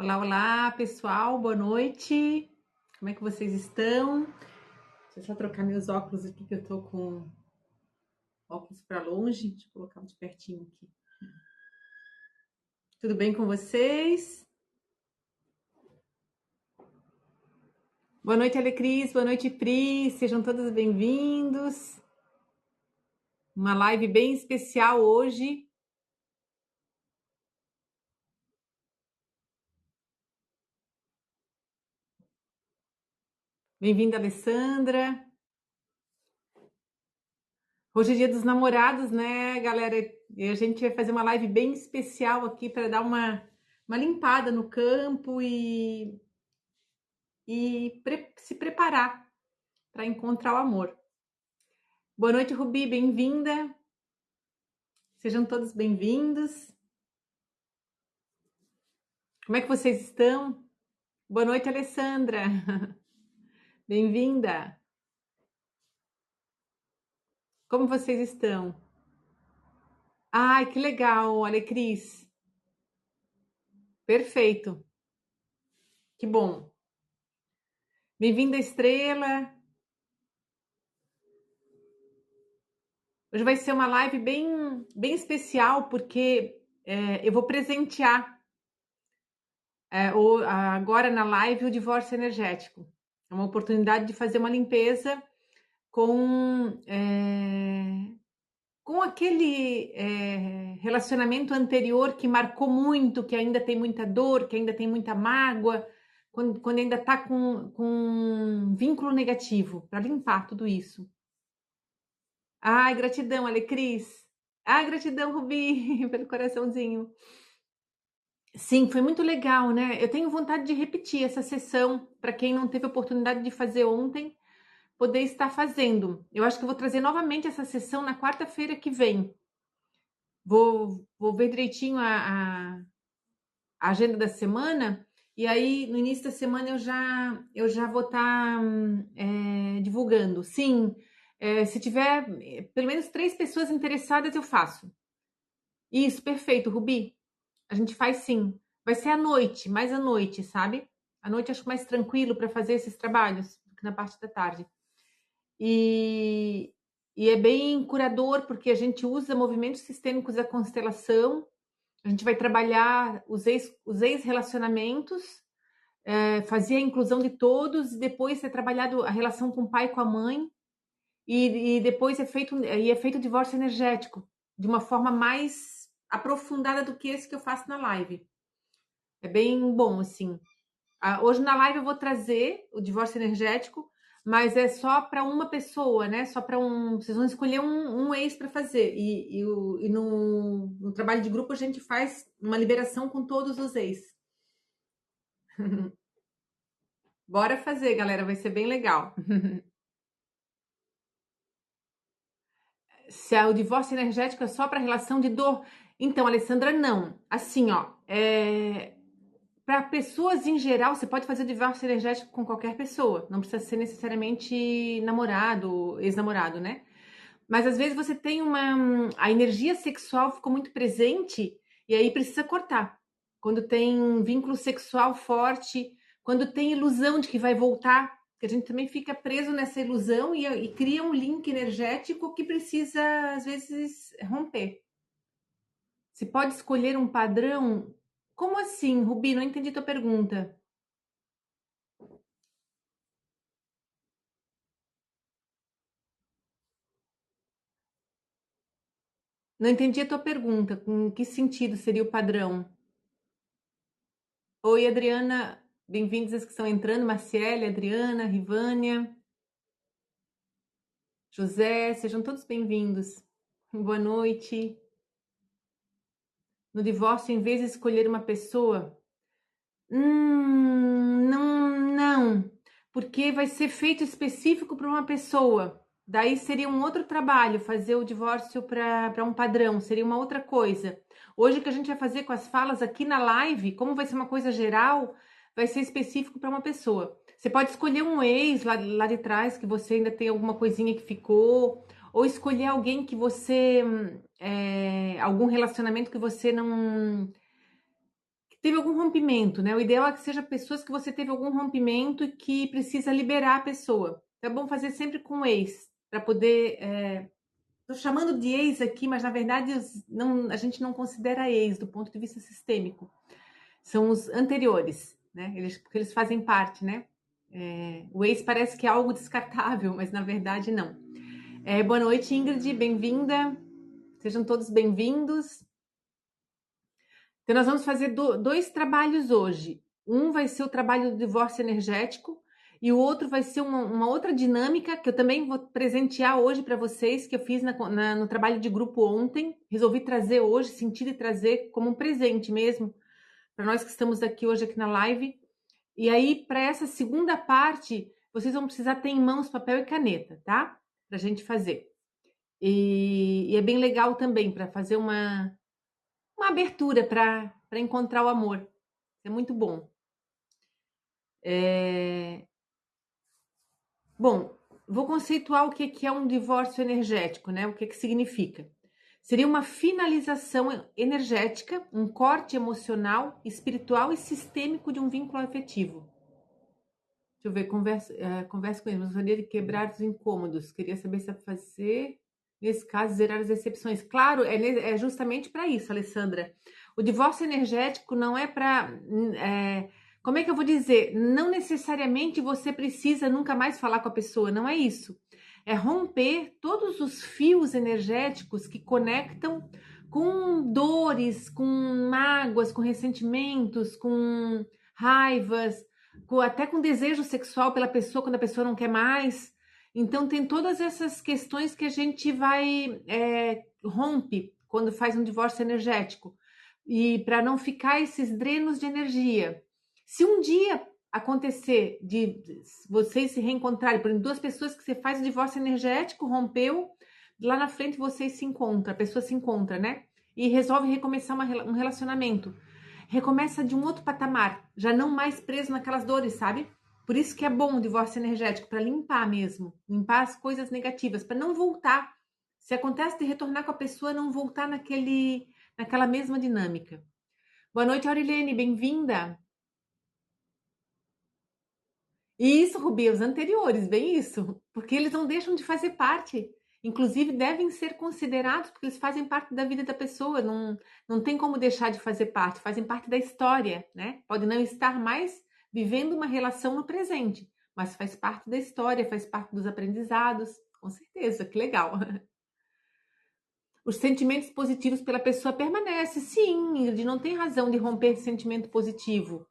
Olá, olá, pessoal, boa noite. Como é que vocês estão? Deixa eu só trocar meus óculos aqui, que eu tô com óculos para longe. Deixa eu colocar um de pertinho aqui. Tudo bem com vocês? Boa noite, Alecris. Boa noite, Pri. Sejam todos bem-vindos. Uma live bem especial hoje. Bem-vinda, Alessandra. Hoje é dia dos namorados, né, galera? E a gente vai fazer uma live bem especial aqui para dar uma limpada no campo e se preparar para encontrar o amor. Boa noite, Rubi, bem-vinda. Sejam todos bem-vindos. Como é que vocês estão? Boa noite, Alessandra. Bem-vinda. Como vocês estão? Ai, que legal, Alecris. Perfeito. Que bom. Bem-vinda, Estrela. Hoje vai ser uma live bem especial, porque eu vou presentear agora na live o divórcio energético. É uma oportunidade de fazer uma limpeza com, com aquele relacionamento anterior que marcou muito, que ainda tem muita dor, que ainda tem muita mágoa, quando ainda está com um vínculo negativo, para limpar tudo isso. Ai, gratidão, Alecris. Ai, gratidão, Rubi, pelo coraçãozinho. Sim, foi muito legal, né? Eu tenho vontade de repetir essa sessão para quem não teve oportunidade de fazer ontem, poder estar fazendo. Eu acho que eu vou trazer novamente essa sessão na quarta-feira que vem. Vou ver direitinho a agenda da semana, e aí no início da semana eu já vou estar divulgando. Sim, se tiver pelo menos 3 pessoas interessadas, eu faço. Isso, perfeito, Rubi. A gente faz sim. Vai ser à noite, mais à noite, sabe? À noite acho mais tranquilo para fazer esses trabalhos do que na parte da tarde. E, e é bem curador, porque a gente usa movimentos sistêmicos da constelação. A gente vai trabalhar os ex-relacionamentos, fazer a inclusão de todos, e depois é trabalhado a relação com o pai e com a mãe, e depois é feito o divórcio energético, de uma forma mais aprofundada do que esse que eu faço na live. É bem bom, assim. Hoje na live eu vou trazer o divórcio energético, mas é só para uma pessoa, né? Só para um. Vocês vão escolher um ex para fazer. E no trabalho de grupo a gente faz uma liberação com todos os ex. Bora fazer, galera, vai ser bem legal. Se o divórcio energético é só para relação de dor. Então, Alessandra, não. Assim, ó, para pessoas em geral, você pode fazer divórcio energético com qualquer pessoa. Não precisa ser necessariamente namorado, ex-namorado, né? Mas às vezes você tem a energia sexual ficou muito presente e aí precisa cortar. Quando tem um vínculo sexual forte, quando tem ilusão de que vai voltar, que a gente também fica preso nessa ilusão e cria um link energético que precisa, às vezes, romper. Você pode escolher um padrão? Como assim, Rubi? Não entendi tua pergunta. Não entendi a tua pergunta. Com que sentido seria o padrão? Oi, Adriana. Bem-vindos as que estão entrando. Marciele, Adriana, Rivânia, José. Sejam todos bem-vindos. Boa noite. No divórcio, em vez de escolher uma pessoa, não, porque vai ser feito específico para uma pessoa. Daí seria um outro trabalho fazer o divórcio para um padrão, seria uma outra coisa. Hoje o que a gente vai fazer com as falas aqui na live, como vai ser uma coisa geral, vai ser específico para uma pessoa. Você pode escolher um ex lá de trás, que você ainda tem alguma coisinha que ficou, ou escolher alguém que você, algum relacionamento que você não teve algum rompimento, né? O ideal é que seja pessoas que você teve algum rompimento e que precisa liberar a pessoa. Então, é bom fazer sempre com o ex, para poder. Estou chamando de ex aqui, mas na verdade a gente não considera ex do ponto de vista sistêmico. São os anteriores, né? Porque eles fazem parte, né? O ex parece que é algo descartável, mas na verdade não. Boa noite, Ingrid, bem-vinda. Sejam todos bem-vindos. Então, nós vamos fazer dois trabalhos hoje. Um vai ser o trabalho do divórcio energético e o outro vai ser uma outra dinâmica que eu também vou presentear hoje para vocês, que eu fiz no trabalho de grupo ontem. Resolvi trazer hoje, sentir e trazer como um presente mesmo, para nós que estamos aqui hoje aqui na live. E aí, para essa segunda parte, vocês vão precisar ter em mãos papel e caneta, tá? Para a gente fazer. E é bem legal também para fazer uma abertura para encontrar o amor. É muito bom. Bom, vou conceituar o que é um divórcio energético, né? O que significa. Seria uma finalização energética, um corte emocional, espiritual e sistêmico de um vínculo afetivo. Deixa eu ver, conversa com ele. Gostaria de quebrar os incômodos. Queria saber se fazer, nesse caso, zerar as decepções. Claro, é justamente para isso, Alessandra. O divórcio energético não é para. Como é que eu vou dizer? Não necessariamente você precisa nunca mais falar com a pessoa, não é isso. É romper todos os fios energéticos que conectam com dores, com mágoas, com ressentimentos, com raivas, até com desejo sexual pela pessoa quando a pessoa não quer mais. Então tem todas essas questões que a gente vai rompe quando faz um divórcio energético e para não ficar esses drenos de energia. Se um dia acontecer de vocês se reencontrarem, por exemplo, duas pessoas que você faz o divórcio energético, rompeu, lá na frente vocês se encontram, a pessoa se encontra, né? E resolve recomeçar um relacionamento. Recomeça de um outro patamar, já não mais preso naquelas dores, sabe? Por isso que é bom o divórcio energético, para limpar mesmo, limpar as coisas negativas, para não voltar. Se acontece de retornar com a pessoa, não voltar naquela mesma dinâmica. Boa noite, Aurilene, bem-vinda. Isso, Rubi, os anteriores, bem isso, porque eles não deixam de fazer parte. Inclusive, devem ser considerados, porque eles fazem parte da vida da pessoa, não tem como deixar de fazer parte, fazem parte da história, né? Pode não estar mais vivendo uma relação no presente, mas faz parte da história, faz parte dos aprendizados, com certeza, que legal. Os sentimentos positivos pela pessoa permanecem, sim, Ingrid, não tem razão de romper esse sentimento positivo.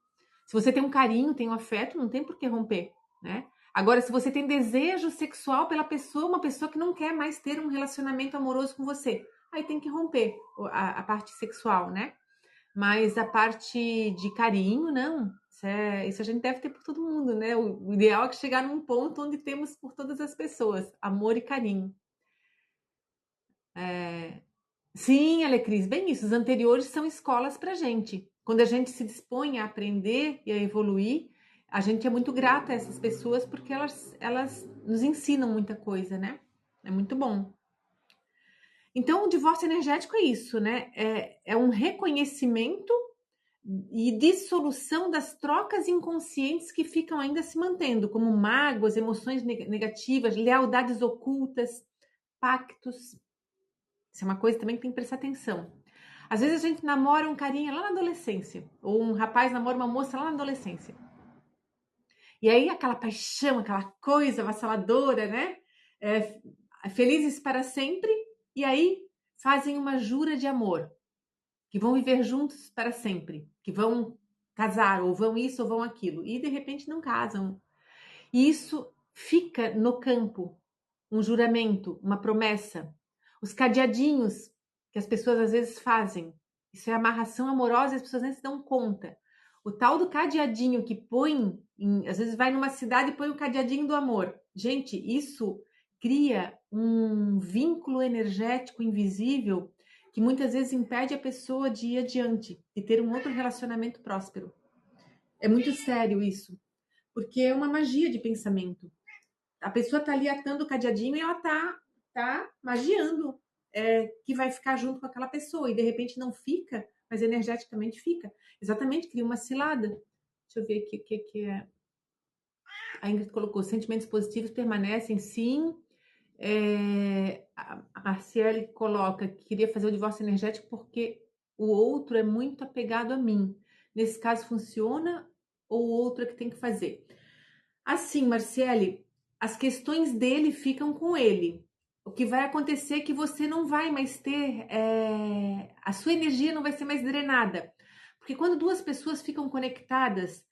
Se você tem um carinho, tem um afeto, não tem por que romper, né? Agora, se você tem desejo sexual pela pessoa, uma pessoa que não quer mais ter um relacionamento amoroso com você, aí tem que romper a parte sexual, né? Mas a parte de carinho, não. Isso a gente deve ter por todo mundo, né? O ideal é que chegar num ponto onde temos por todas as pessoas, amor e carinho. Sim, Alecris, bem isso. Os anteriores são escolas para a gente. Quando a gente se dispõe a aprender e a evoluir, a gente é muito grata a essas pessoas porque elas nos ensinam muita coisa, né? É muito bom. Então, o divórcio energético é isso, né? É um reconhecimento e dissolução das trocas inconscientes que ficam ainda se mantendo, como mágoas, emoções negativas, lealdades ocultas, pactos. Isso é uma coisa também que tem que prestar atenção. Às vezes a gente namora um carinha lá na adolescência, ou um rapaz namora uma moça lá na adolescência. E aí aquela paixão, aquela coisa avassaladora, né? Felizes para sempre, e aí fazem uma jura de amor, que vão viver juntos para sempre, que vão casar, ou vão isso, ou vão aquilo, e de repente não casam. E isso fica no campo, um juramento, uma promessa. Os cadeadinhos que as pessoas às vezes fazem, isso é amarração amorosa e as pessoas nem se dão conta. O tal do cadeadinho que põe, às vezes vai numa cidade e põe o cadeadinho do amor. Gente, isso cria um vínculo energético invisível que muitas vezes impede a pessoa de ir adiante, de ter um outro relacionamento próspero. É muito sério isso, porque é uma magia de pensamento. A pessoa tá ali atando o cadeadinho e ela tá magiando que vai ficar junto com aquela pessoa e de repente não fica mas energeticamente fica. Exatamente, cria uma cilada. Deixa eu ver aqui o que é. A Ingrid colocou, sentimentos positivos permanecem, sim. A Marciele coloca que queria fazer o divórcio energético porque o outro é muito apegado a mim. Nesse caso funciona ou o outro é que tem que fazer? Assim, Marciele, as questões dele ficam com ele. O que vai acontecer é que você não vai mais ter, a sua energia não vai ser mais drenada. Porque quando duas pessoas ficam conectadas,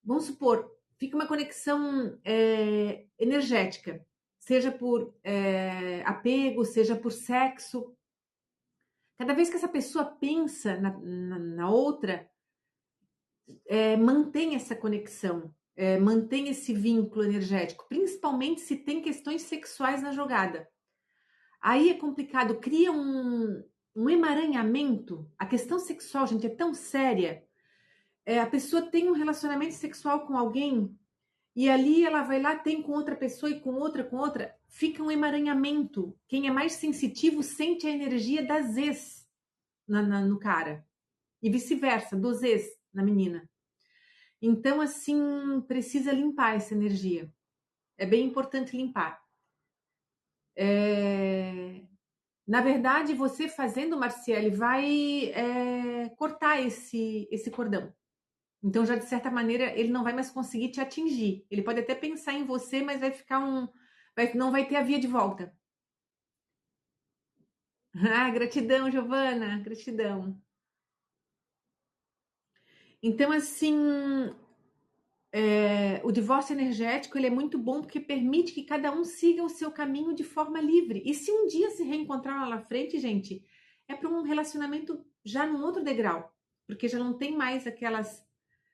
vamos supor, fica uma conexão energética, seja por apego, seja por sexo. Cada vez que essa pessoa pensa na outra, mantém essa conexão, mantém esse vínculo energético, principalmente se tem questões sexuais na jogada. Aí é complicado, cria um emaranhamento. A questão sexual, gente, é tão séria. A pessoa tem um relacionamento sexual com alguém e ali ela vai lá, tem com outra pessoa e com outra, fica um emaranhamento. Quem é mais sensitivo sente a energia das ex no cara e vice-versa, dos ex na menina. Então, assim, precisa limpar essa energia. É bem importante limpar. Na verdade, você fazendo, Marciele, vai cortar esse cordão. Então, já de certa maneira, ele não vai mais conseguir te atingir. Ele pode até pensar em você, mas vai ficar não vai ter a via de volta. Ah, gratidão, Giovana, gratidão. Então, assim, o divórcio energético ele é muito bom porque permite que cada um siga o seu caminho de forma livre. E se um dia se reencontrar lá na frente, gente, é para um relacionamento já num outro degrau, porque já não tem mais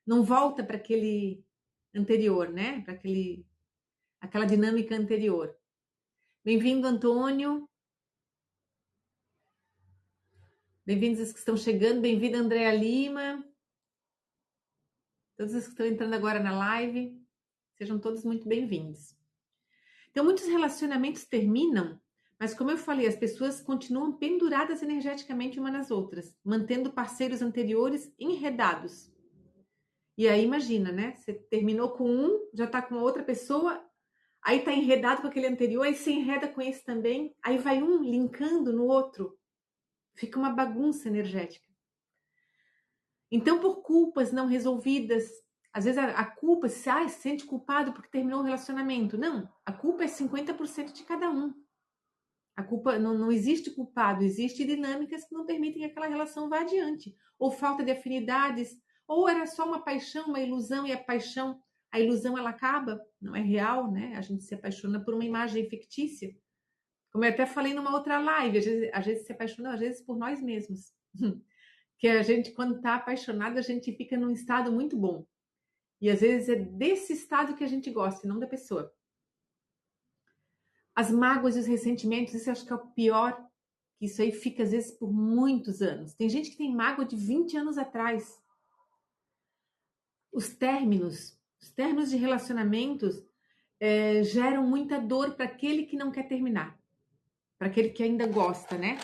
não volta para aquele anterior, né? Para aquela dinâmica anterior. Bem-vindo, Antônio. Bem-vindos os que estão chegando. Bem-vinda, Andréa Lima. Todos os que estão entrando agora na live, sejam todos muito bem-vindos. Então, muitos relacionamentos terminam, mas como eu falei, as pessoas continuam penduradas energeticamente umas nas outras, mantendo parceiros anteriores enredados. E aí, imagina, né? Você terminou com um, já tá com outra pessoa, aí tá enredado com aquele anterior, aí se enreda com esse também, aí vai um linkando no outro. Fica uma bagunça energética. Então, por culpas não resolvidas, às vezes a culpa, se sente culpado porque terminou o relacionamento. Não, a culpa é 50% de cada um. A culpa não existe culpado, existe dinâmicas que não permitem que aquela relação vá adiante. Ou falta de afinidades, ou era só uma paixão, uma ilusão, e a ilusão ela acaba, não é real, né? A gente se apaixona por uma imagem fictícia. Como eu até falei numa outra live, a gente se apaixona, às vezes, por nós mesmos. Que a gente, quando está apaixonado, a gente fica num estado muito bom. E às vezes é desse estado que a gente gosta, e não da pessoa. As mágoas e os ressentimentos, isso eu acho que é o pior. Isso aí fica, às vezes, por muitos anos. Tem gente que tem mágoa de 20 anos atrás. Os términos de relacionamentos geram muita dor para aquele que não quer terminar. Para aquele que ainda gosta, né?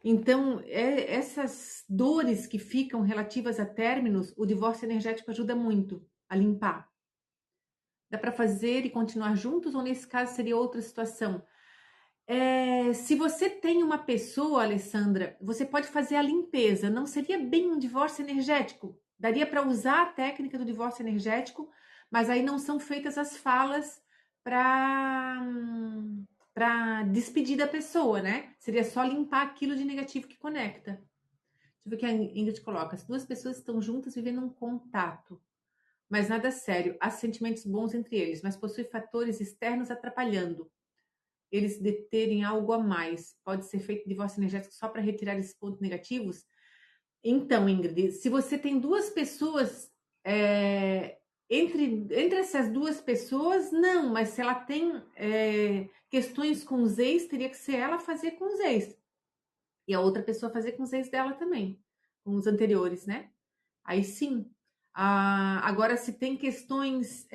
Então, essas dores que ficam relativas a términos, o divórcio energético ajuda muito a limpar. Dá para fazer e continuar juntos, ou nesse caso seria outra situação? Se você tem uma pessoa, Alessandra, você pode fazer a limpeza. Não seria bem um divórcio energético. Daria para usar a técnica do divórcio energético, mas aí não são feitas as falas para despedir da pessoa, né? Seria só limpar aquilo de negativo que conecta. Deixa eu ver o que a Ingrid coloca. As duas pessoas estão juntas vivendo um contato, mas nada sério. Há sentimentos bons entre eles, mas possui fatores externos atrapalhando eles de terem algo a mais. Pode ser feito divórcio energético só para retirar esses pontos negativos? Então, Ingrid, se você tem duas pessoas, entre essas duas pessoas, não, mas se ela tem questões com os ex, teria que ser ela fazer com os ex. E a outra pessoa fazer com os ex dela também, com os anteriores, né? Aí sim. Agora, se tem questões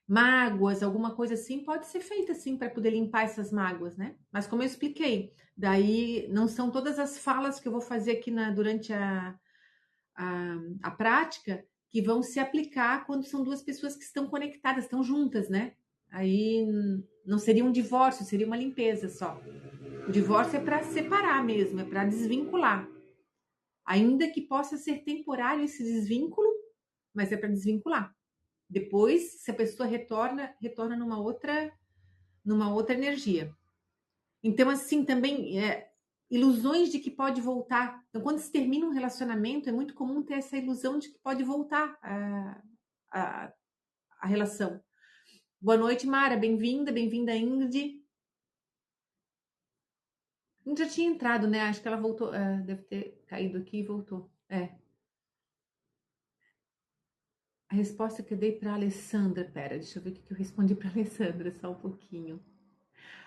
mágoas, alguma coisa assim, pode ser feita assim para poder limpar essas mágoas, né? Mas como eu expliquei, daí não são todas as falas que eu vou fazer aqui durante a prática que vão se aplicar quando são duas pessoas que estão conectadas, estão juntas, né? Aí não seria um divórcio, seria uma limpeza só. O divórcio é para separar mesmo, é para desvincular. Ainda que possa ser temporário esse desvínculo, mas é para desvincular. Depois, se a pessoa retorna numa outra energia. Então, assim, também ilusões de que pode voltar. Então, quando se termina um relacionamento, é muito comum ter essa ilusão de que pode voltar a, a relação. Boa noite, Mara. Bem-vinda, Ingrid. Ingrid já tinha entrado, né? Acho que ela voltou, deve ter caído aqui e voltou. A resposta que eu dei para a Alessandra, pera, deixa eu ver o que eu respondi para a Alessandra, só um pouquinho.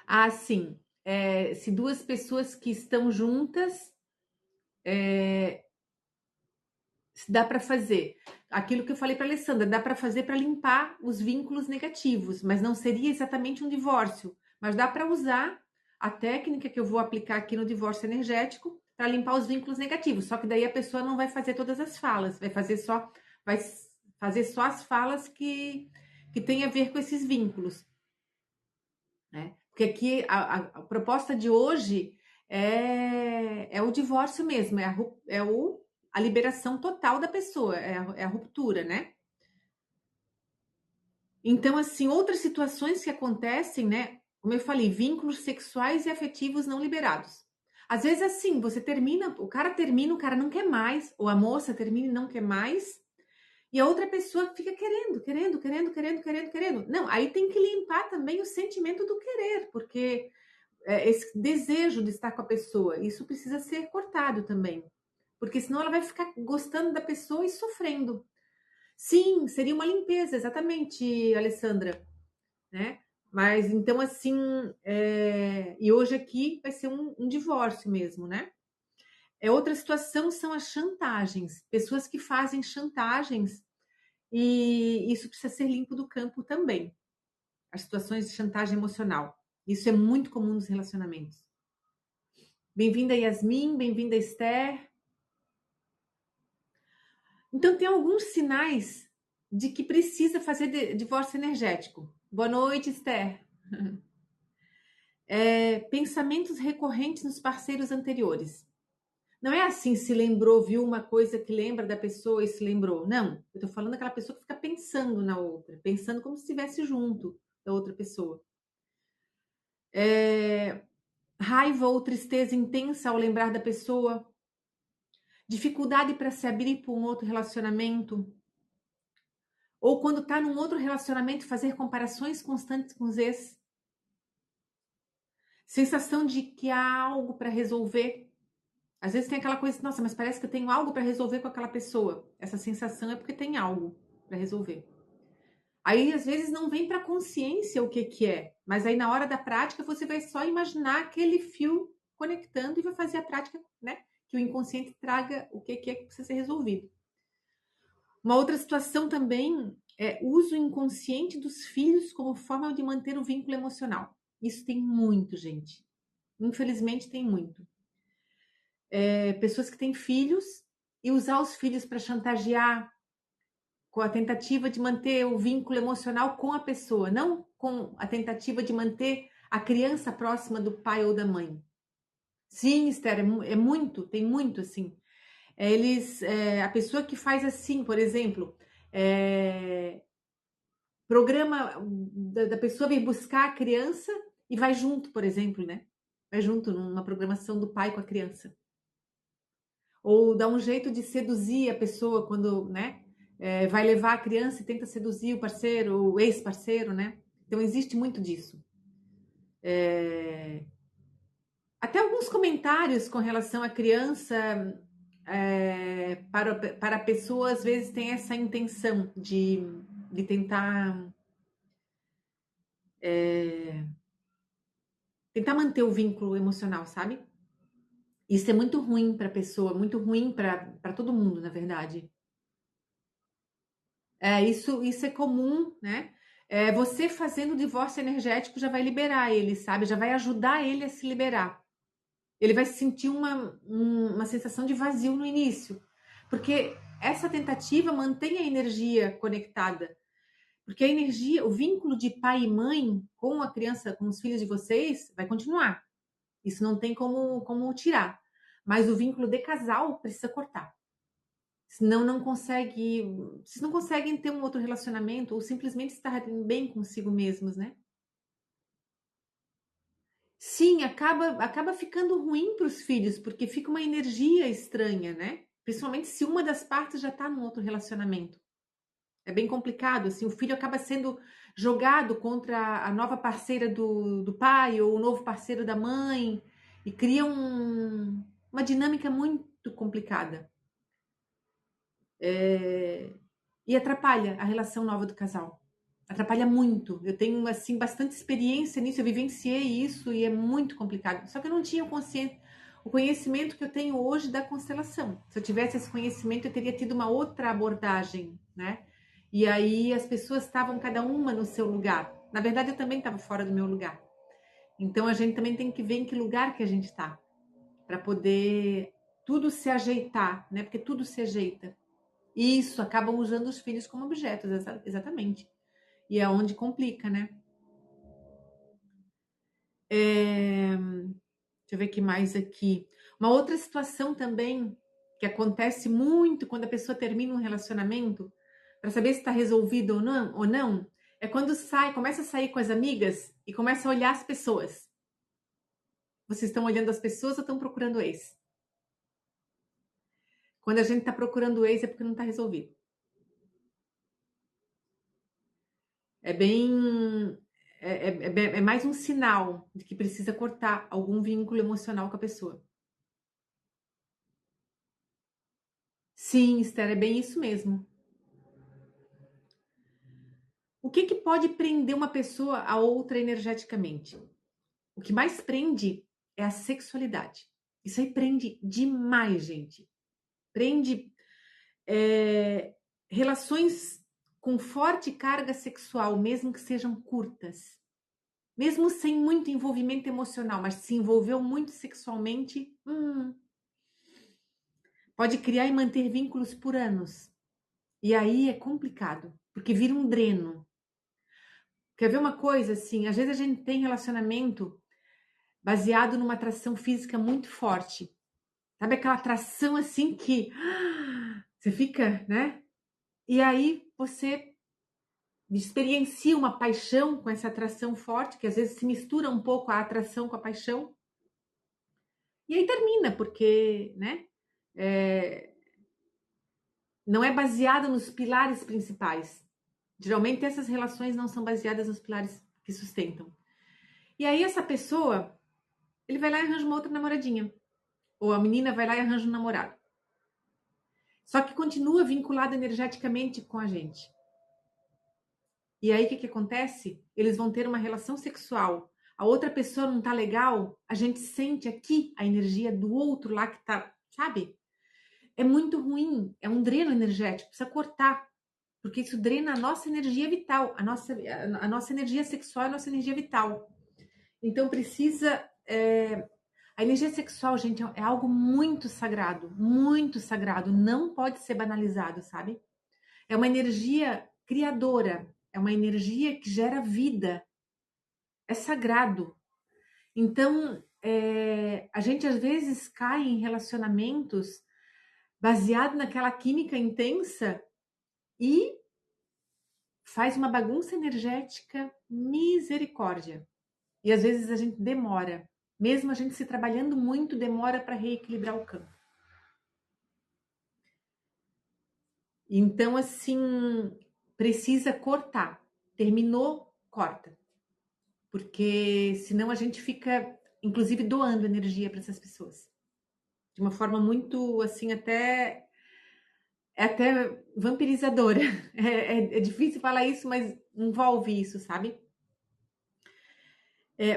Ah, sim. Se duas pessoas que estão juntas, dá para fazer. Aquilo que eu falei para a Alessandra, dá para fazer para limpar os vínculos negativos, mas não seria exatamente um divórcio. Mas dá para usar a técnica que eu vou aplicar aqui no divórcio energético para limpar os vínculos negativos. Só que daí a pessoa não vai fazer todas as falas, vai fazer só as falas que tem a ver com esses vínculos, né? Porque aqui a proposta de hoje é o divórcio mesmo, a liberação total da pessoa, é a ruptura, né? Então, assim, outras situações que acontecem, né? Como eu falei, vínculos sexuais e afetivos não liberados. Às vezes, assim, você termina, o cara não quer mais, ou a moça termina e não quer mais, e a outra pessoa fica querendo. Não, aí tem que limpar também o sentimento do querer, porque esse desejo de estar com a pessoa, isso precisa ser cortado também, porque senão ela vai ficar gostando da pessoa e sofrendo. Sim, seria uma limpeza, exatamente, Alessandra, né? Mas então assim, e hoje aqui vai ser um divórcio mesmo, né? Outra situação são as chantagens, pessoas que fazem chantagens e isso precisa ser limpo do campo também. As situações de chantagem emocional. Isso é muito comum nos relacionamentos. Bem-vinda, Yasmin, bem-vinda, Esther. Então, tem alguns sinais de que precisa fazer divórcio energético. Boa noite, Esther. Pensamentos recorrentes nos parceiros anteriores. Não é assim, se lembrou, viu uma coisa que lembra da pessoa e se lembrou. Não, eu tô falando daquela pessoa que fica pensando na outra, pensando como se estivesse junto da outra pessoa. Raiva ou tristeza intensa ao lembrar da pessoa. Dificuldade para se abrir para um outro relacionamento. Ou quando está num outro relacionamento, fazer comparações constantes com os ex. Sensação de que há algo para resolver. Às vezes tem aquela coisa, nossa, mas parece que eu tenho algo para resolver com aquela pessoa. Essa sensação é porque tem algo para resolver. Aí, às vezes, não vem para a consciência o que é, mas aí na hora da prática você vai só imaginar aquele fio conectando e vai fazer a prática, né? Que o inconsciente traga o que é que precisa ser resolvido. Uma outra situação também é uso inconsciente dos filhos como forma de manter o vínculo emocional. Isso tem muito, gente. Infelizmente tem muito. Pessoas que têm filhos e usar os filhos para chantagear com a tentativa de manter o vínculo emocional com a pessoa, não com a tentativa de manter a criança próxima do pai ou da mãe. Sim, Esther, tem muito assim. A pessoa que faz assim, por exemplo, programa da pessoa vir buscar a criança e vai junto, por exemplo, né? Vai junto numa programação do pai com a criança. Ou dá um jeito de seduzir a pessoa quando, né? Vai levar a criança e tenta seduzir o parceiro, o ex-parceiro, né? Então existe muito disso. Até alguns comentários com relação à criança para a pessoa às vezes tem essa intenção de tentar manter o vínculo emocional, sabe? Isso é muito ruim para a pessoa, muito ruim para todo mundo, na verdade. Isso é comum, né? Você fazendo o divórcio energético já vai liberar ele, sabe? Já vai ajudar ele a se liberar. Ele vai sentir uma sensação de vazio no início, porque essa tentativa mantém a energia conectada. Porque a energia, o vínculo de pai e mãe com a criança, com os filhos de vocês, vai continuar. Isso não tem como tirar. Mas o vínculo de casal precisa cortar. Senão não consegue, vocês não conseguem ter um outro relacionamento ou simplesmente estar bem consigo mesmos, né? Sim, acaba ficando ruim para os filhos, porque fica uma energia estranha, né? Principalmente se uma das partes já está num outro relacionamento. É bem complicado, assim, o filho acaba sendo jogado contra a nova parceira do pai ou o novo parceiro da mãe e cria uma dinâmica muito complicada. E atrapalha a relação nova do casal. Atrapalha muito. Eu tenho, assim, bastante experiência nisso, eu vivenciei isso e é muito complicado. Só que eu não tinha o conhecimento que eu tenho hoje da constelação. Se eu tivesse esse conhecimento, eu teria tido uma outra abordagem, né? E aí as pessoas estavam cada uma no seu lugar. Na verdade, eu também estava fora do meu lugar. Então a gente também tem que ver em que lugar que a gente está, para poder tudo se ajeitar, né? Porque tudo se ajeita. Isso, acabam usando os filhos como objetos, exatamente. E é onde complica, né? Deixa eu ver o que mais aqui. Uma outra situação também que acontece muito quando a pessoa termina um relacionamento, para saber se está resolvido ou não, é quando sai, começa a sair com as amigas e começa a olhar as pessoas. Vocês estão olhando as pessoas ou estão procurando o ex? Quando a gente está procurando o ex é porque não está resolvido. É bem. É mais um sinal de que precisa cortar algum vínculo emocional com a pessoa. Sim, Esther, é bem isso mesmo. O que pode prender uma pessoa a outra energeticamente? O que mais prende é a sexualidade. Isso aí prende demais, gente. Prende é, relações com forte carga sexual, mesmo que sejam curtas. Mesmo sem muito envolvimento emocional, mas se envolveu muito sexualmente, pode criar e manter vínculos por anos. E aí é complicado, porque vira um dreno. Quer ver uma coisa assim? Às vezes a gente tem relacionamento baseado numa atração física muito forte. Sabe aquela atração assim que você fica, né? E aí você experiencia uma paixão com essa atração forte, que às vezes se mistura um pouco a atração com a paixão. E aí termina, porque, né? É, não é baseado nos pilares principais. Geralmente essas relações não são baseadas nos pilares que sustentam. E aí essa pessoa, ele vai lá e arranja uma outra namoradinha. Ou a menina vai lá e arranja um namorado. Só que continua vinculado energeticamente com a gente. E aí o que acontece? Eles vão ter uma relação sexual. A outra pessoa não tá legal, a gente sente aqui a energia do outro lá que tá, sabe? É muito ruim, é um dreno energético, precisa cortar, porque isso drena a nossa energia vital, a nossa energia sexual, a nossa energia vital. Então precisa. A energia sexual, gente, é algo muito sagrado, não pode ser banalizado, sabe? É uma energia criadora, é uma energia que gera vida, é sagrado. Então, a gente às vezes cai em relacionamentos baseado naquela química intensa e faz uma bagunça energética, misericórdia. E às vezes a gente demora, mesmo a gente se trabalhando muito, demora para reequilibrar o campo. Então, assim, precisa cortar. Terminou, corta. Porque senão a gente fica, inclusive, doando energia para essas pessoas. De uma forma muito, assim, até vampirizadora. É difícil falar isso, mas envolve isso, sabe?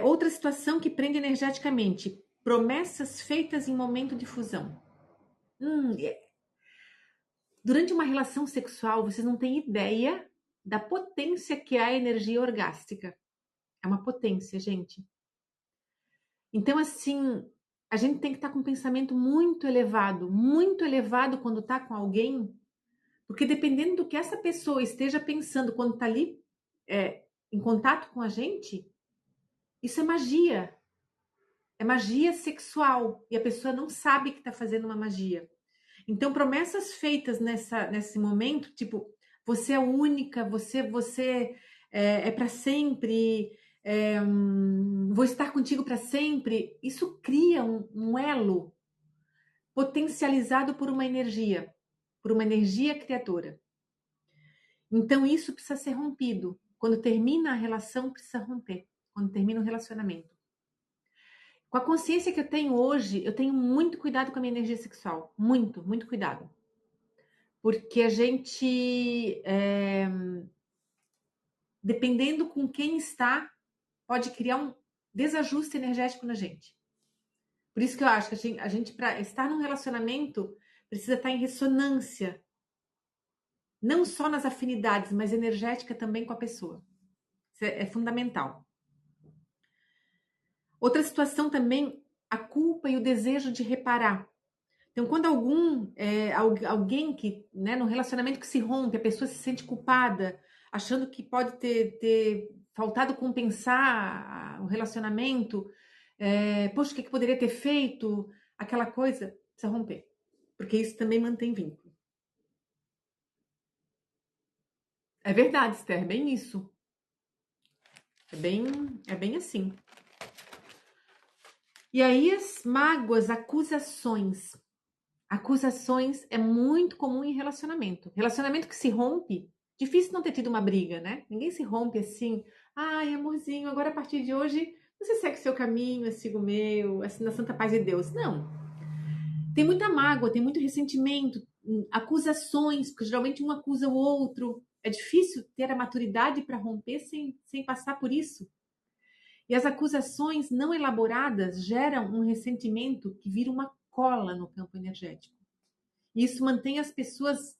Outra situação que prende energeticamente. Promessas feitas em momento de fusão. Durante uma relação sexual, vocês não têm ideia da potência que é a energia orgástica. É uma potência, gente. Então, assim, a gente tem que estar com um pensamento muito elevado quando está com alguém, porque dependendo do que essa pessoa esteja pensando quando está ali em contato com a gente, isso é magia sexual, e a pessoa não sabe que está fazendo uma magia. Então, promessas feitas nesse momento, tipo, você é única, você é para sempre, vou estar contigo para sempre, isso cria um elo potencializado por uma energia criadora. Então, isso precisa ser rompido. Quando termina a relação, precisa romper. Quando termina o relacionamento. Com a consciência que eu tenho hoje, eu tenho muito cuidado com a minha energia sexual. Muito, muito cuidado. Porque a gente, dependendo com quem está, pode criar um desajuste energético na gente. Por isso que eu acho que a gente para estar num relacionamento, precisa estar em ressonância. Não só nas afinidades, mas energética também com a pessoa. Isso é fundamental. Outra situação também, a culpa e o desejo de reparar. Então, quando alguém que, né, no relacionamento que se rompe, a pessoa se sente culpada, achando que pode ter faltado compensar o relacionamento, poxa, o que poderia ter feito? Aquela coisa, precisa romper. Porque isso também mantém vínculo. É verdade, Esther, é bem isso. É bem assim. E aí as mágoas, acusações. Acusações é muito comum em relacionamento. Relacionamento que se rompe, difícil não ter tido uma briga, né? Ninguém se rompe assim. Ai, amorzinho, agora a partir de hoje você segue seu caminho, eu sigo o meu, assim, na santa paz de Deus. Não. Tem muita mágoa, tem muito ressentimento, acusações, porque geralmente um acusa o outro. É difícil ter a maturidade para romper sem passar por isso. E as acusações não elaboradas geram um ressentimento que vira uma cola no campo energético. E isso mantém as pessoas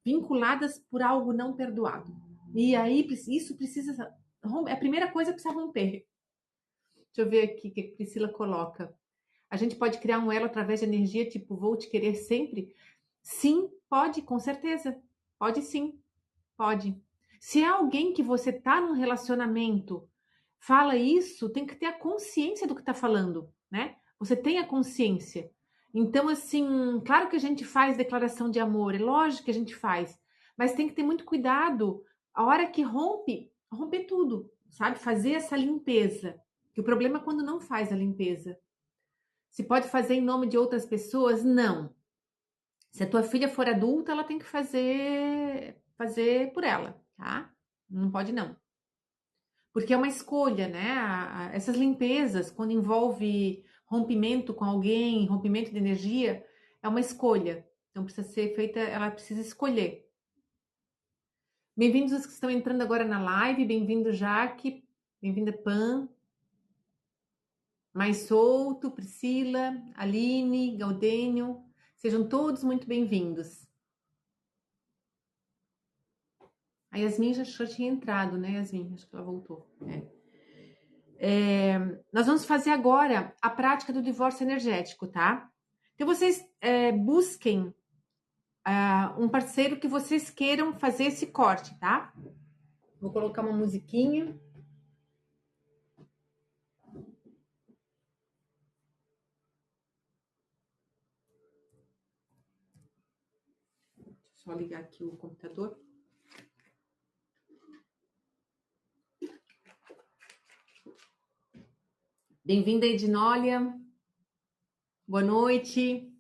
vinculadas por algo não perdoado. E aí isso precisa romper. A primeira coisa precisa romper. Deixa eu ver aqui o que a Priscila coloca. A gente pode criar um elo através de energia, tipo, vou te querer sempre? Sim, pode, com certeza. Pode sim, pode. Se é alguém que você tá num relacionamento, fala isso, tem que ter a consciência do que tá falando, né? Você tem a consciência. Então, assim, claro que a gente faz declaração de amor, é lógico que a gente faz, mas tem que ter muito cuidado. A hora que rompe, romper tudo, sabe? Fazer essa limpeza. Que o problema é quando não faz a limpeza. Se pode fazer em nome de outras pessoas? Não. Se a tua filha for adulta, ela tem que fazer por ela, tá? Não pode não. Porque é uma escolha, né? Essas limpezas, quando envolve rompimento com alguém, rompimento de energia, é uma escolha. Então precisa ser feita, ela precisa escolher. Bem-vindos os que estão entrando agora na live, bem-vindo Jaque, bem-vinda Pan, Mais Solto, Priscila, Aline, Gaudênio, sejam todos muito bem-vindos. A Yasmin já tinha entrado, né, Yasmin? Acho que ela voltou. Nós vamos fazer agora a prática do divórcio energético, tá? Então, vocês busquem um parceiro que vocês queiram fazer esse corte, tá? Vou colocar uma musiquinha. Deixa eu só ligar aqui o computador. Bem-vinda, Edinólia. Boa noite.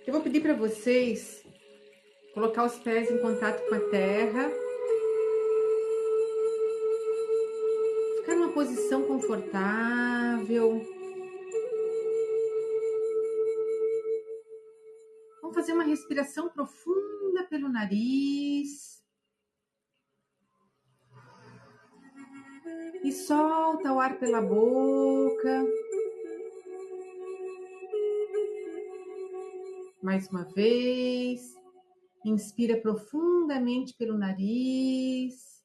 Eu vou pedir para vocês colocar os pés em contato com a terra. Ficar numa posição confortável. Vamos fazer uma respiração profunda pelo nariz. E solta o ar pela boca. Mais uma vez. Inspira profundamente pelo nariz.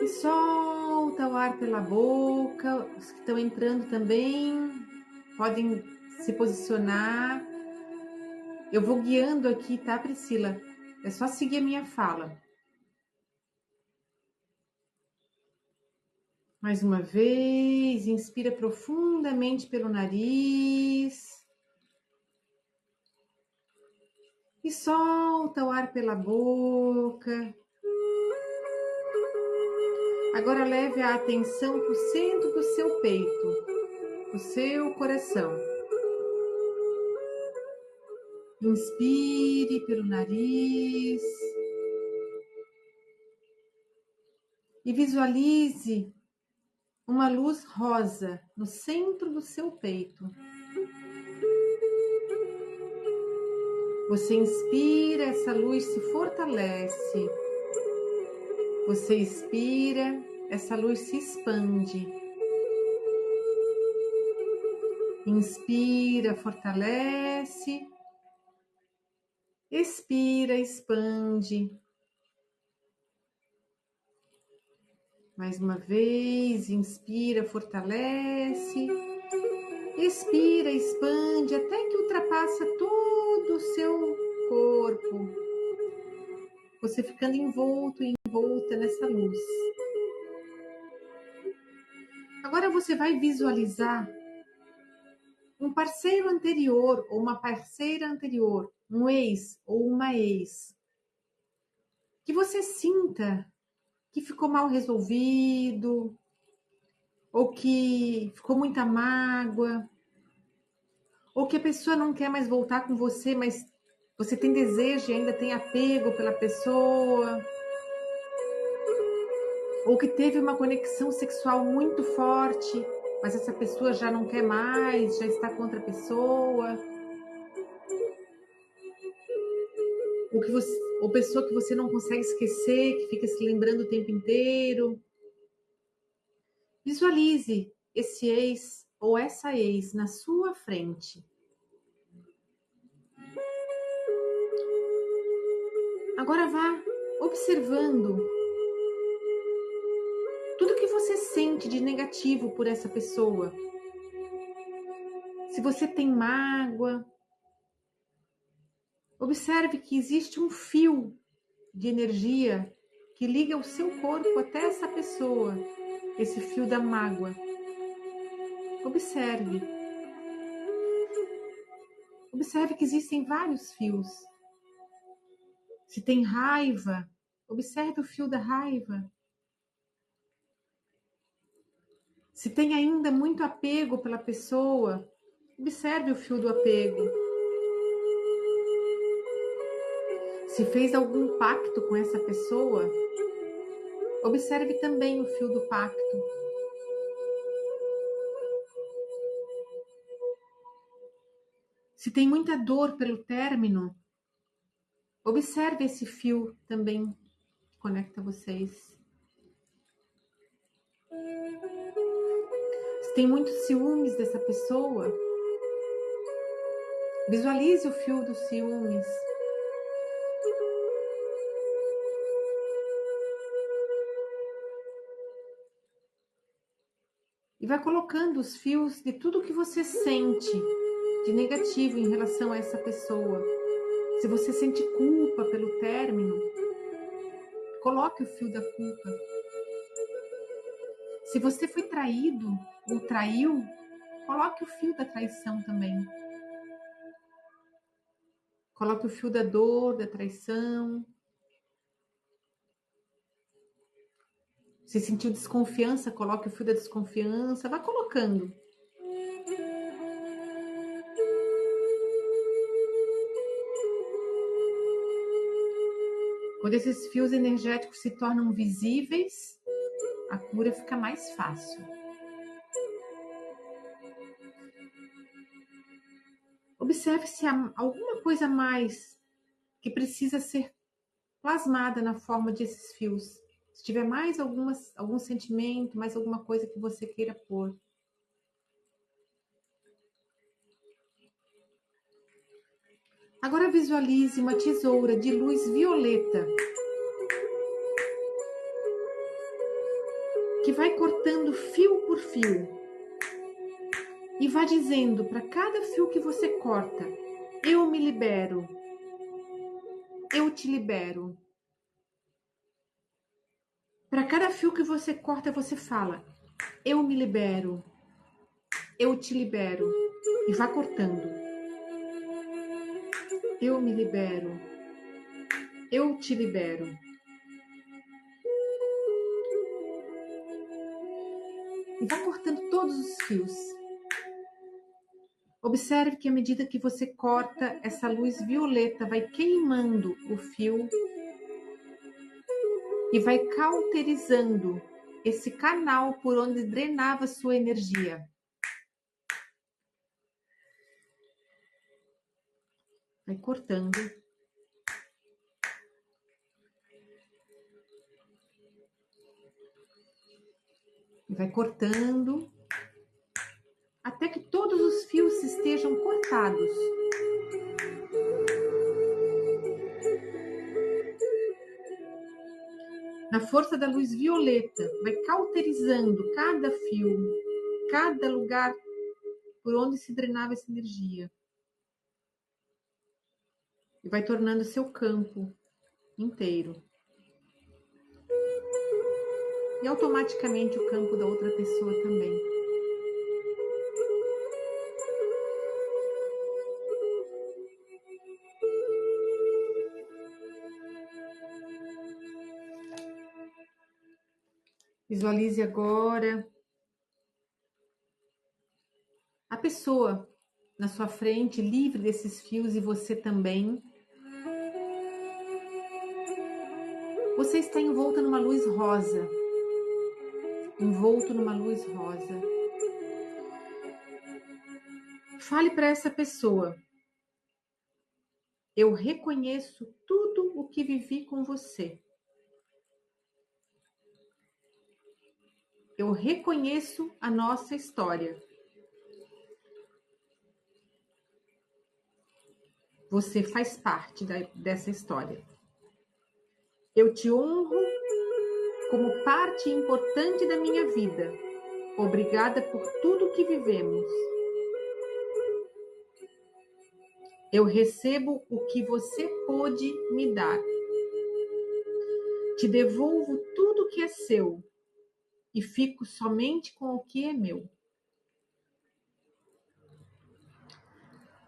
E solta o ar pela boca. Os que estão entrando também podem se posicionar. Eu vou guiando aqui, tá, Priscila? É só seguir a minha fala. Mais uma vez, inspira profundamente pelo nariz. E solta o ar pela boca. Agora leve a atenção para o centro do seu peito, o seu coração. Inspire pelo nariz. E visualize uma luz rosa no centro do seu peito. Você inspira, essa luz se fortalece. Você expira, essa luz se expande. Inspira, fortalece. Expira, expande. Mais uma vez, inspira, fortalece. Expira, expande, até que ultrapassa todo o seu corpo. Você ficando envolto e envolta nessa luz. Agora você vai visualizar um parceiro anterior ou uma parceira anterior, um ex ou uma ex, que você sinta que ficou mal resolvido, ou que ficou muita mágoa, ou que a pessoa não quer mais voltar com você, mas você tem desejo e ainda tem apego pela pessoa, ou que teve uma conexão sexual muito forte, mas essa pessoa já não quer mais, já está com outra pessoa, ou pessoa que você não consegue esquecer, que fica se lembrando o tempo inteiro. Visualize esse ex ou essa ex na sua frente. Agora vá observando tudo que você sente de negativo por essa pessoa. Se você tem mágoa, observe que existe um fio de energia que liga o seu corpo até essa pessoa, esse fio da mágoa. Observe. Observe que existem vários fios. Se tem raiva, observe o fio da raiva. Se tem ainda muito apego pela pessoa, observe o fio do apego. Se fez algum pacto com essa pessoa, observe também o fio do pacto. Se tem muita dor pelo término, observe esse fio também que conecta vocês. Se tem muitos ciúmes dessa pessoa, visualize o fio dos ciúmes. E vai colocando os fios de tudo que você sente de negativo em relação a essa pessoa. Se você sente culpa pelo término, coloque o fio da culpa. Se você foi traído ou traiu, coloque o fio da traição também. Coloque o fio da dor, da traição. Se sentiu desconfiança, coloque o fio da desconfiança. Vá colocando. Quando esses fios energéticos se tornam visíveis, a cura fica mais fácil. Observe se há alguma coisa a mais que precisa ser plasmada na forma desses fios. Se tiver mais algum sentimento, mais alguma coisa que você queira pôr. Agora visualize uma tesoura de luz violeta que vai cortando fio por fio e vai dizendo para cada fio que você corta: eu me libero, eu te libero. Para cada fio que você corta, você fala: eu me libero, eu te libero. E vá cortando. Eu me libero, eu te libero. E vá cortando todos os fios. Observe que à medida que você corta, essa luz violeta vai queimando o fio e vai cauterizando esse canal por onde drenava sua energia. Vai cortando. E vai cortando até que todos os fios estejam cortados. Na força da luz violeta, vai cauterizando cada fio, cada lugar por onde se drenava essa energia. E vai tornando seu campo inteiro. E automaticamente o campo da outra pessoa também. Visualize agora a pessoa na sua frente, livre desses fios, e você também. Você está envolta numa luz rosa. Envolto numa luz rosa. Fale para essa pessoa: eu reconheço tudo o que vivi com você. Eu reconheço a nossa história. Você faz parte dessa história. Eu te honro como parte importante da minha vida. Obrigada por tudo que vivemos. Eu recebo o que você pôde me dar. Te devolvo tudo que é seu e fico somente com o que é meu.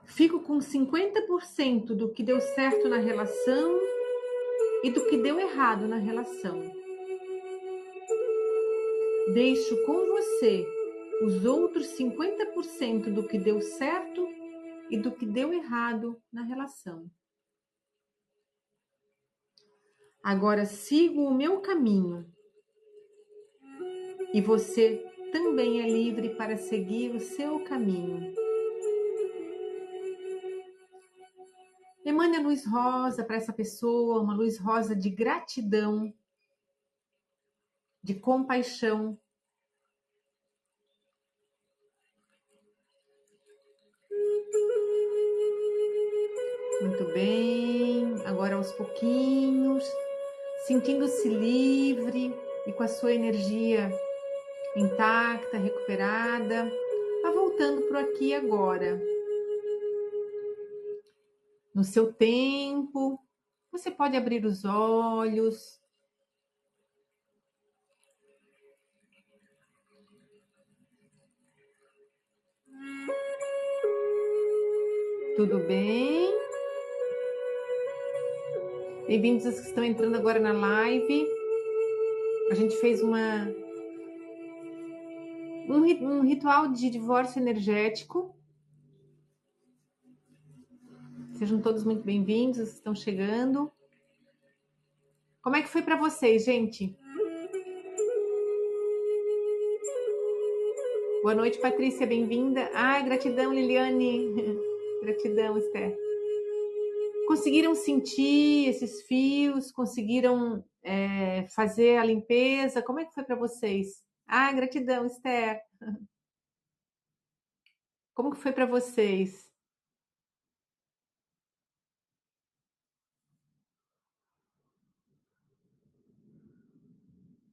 Fico com 50% do que deu certo na relação e do que deu errado na relação. Deixo com você os outros 50% do que deu certo e do que deu errado na relação. Agora sigo o meu caminho e você também é livre para seguir o seu caminho. Emane a luz rosa para essa pessoa, uma luz rosa de gratidão, de compaixão. Muito bem, agora aos pouquinhos, sentindo-se livre e com a sua energia intacta, recuperada, vá voltando por aqui agora. No seu tempo, você pode abrir os olhos. Tudo bem? Bem-vindos os que estão entrando agora na live. A gente fez um ritual de divórcio energético. Sejam todos muito bem-vindos, os que estão chegando. Como é que foi para vocês, gente? Boa noite, Patrícia, bem-vinda. Ai, gratidão, Liliane. Gratidão, Esther. Conseguiram sentir esses fios? Conseguiram fazer a limpeza? Como é que foi para vocês? Ah, gratidão, Esther. Como que foi para vocês?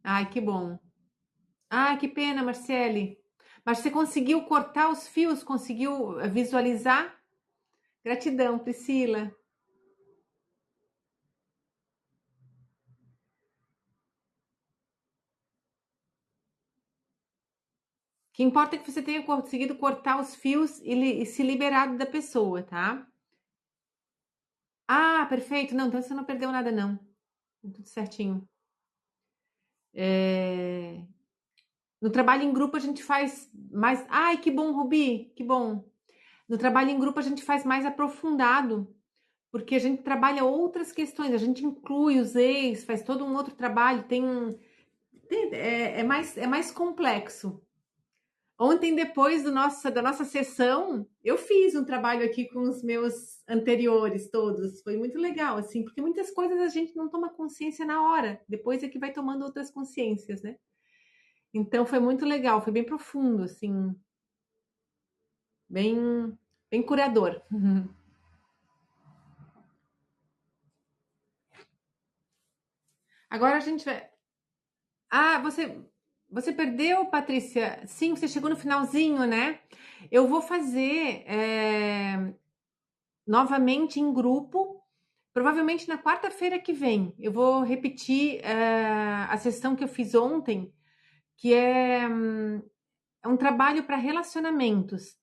Ai, que bom. Ai, que pena, Marcele. Mas você conseguiu cortar os fios, conseguiu visualizar? Gratidão, Priscila. O que importa é que você tenha conseguido cortar os fios e se liberado da pessoa, tá? Ah, perfeito. Não, então você não perdeu nada, não. Tudo certinho. É, no trabalho em grupo a gente faz mais. Ai, que bom, Rubi, que bom. No trabalho em grupo a gente faz mais aprofundado, porque a gente trabalha outras questões, a gente inclui os ex, faz todo um outro trabalho, é mais complexo. Ontem, depois da nossa sessão, eu fiz um trabalho aqui com os meus anteriores todos. Foi muito legal, assim, porque muitas coisas a gente não toma consciência na hora, depois é que vai tomando outras consciências, né? Então foi muito legal, foi bem profundo, assim, bem, bem curador. Agora a gente vai. Ah, você perdeu, Patrícia? Sim, você chegou no finalzinho, né? Eu vou fazer novamente em grupo, provavelmente na quarta-feira que vem. Eu vou repetir a sessão que eu fiz ontem, que é um trabalho para relacionamentos.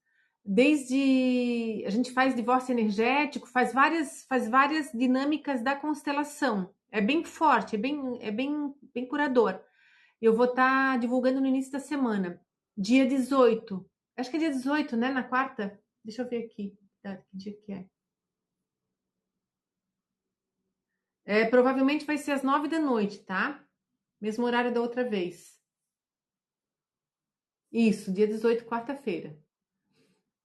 Desde a gente faz divórcio energético, faz várias dinâmicas da constelação. É bem forte, bem curador. Eu vou estar divulgando no início da semana, dia 18. Acho que é dia 18, né? Na quarta? Deixa eu ver aqui, tá, que dia que é. Provavelmente vai ser às 9 da noite, tá? Mesmo horário da outra vez. Isso, dia 18, quarta-feira.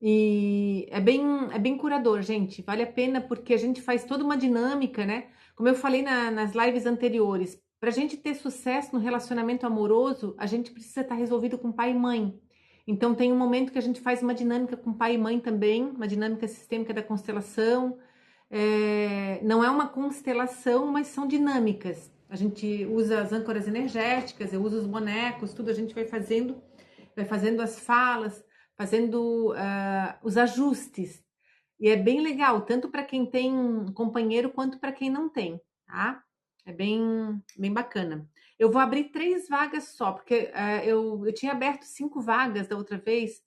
E é bem curador, gente. Vale a pena porque a gente faz toda uma dinâmica, né? Como eu falei nas lives anteriores, para a gente ter sucesso no relacionamento amoroso, a gente precisa estar resolvido com pai e mãe. Então tem um momento que a gente faz uma dinâmica com pai e mãe também, uma dinâmica sistêmica da constelação. Não é uma constelação, mas são dinâmicas. A gente usa as âncoras energéticas, eu uso os bonecos, tudo a gente vai fazendo as falas, fazendo os ajustes. E é bem legal, tanto para quem tem um companheiro quanto para quem não tem, tá? É bem bacana. Eu vou abrir 3 vagas só, porque eu tinha aberto 5 vagas da outra vez,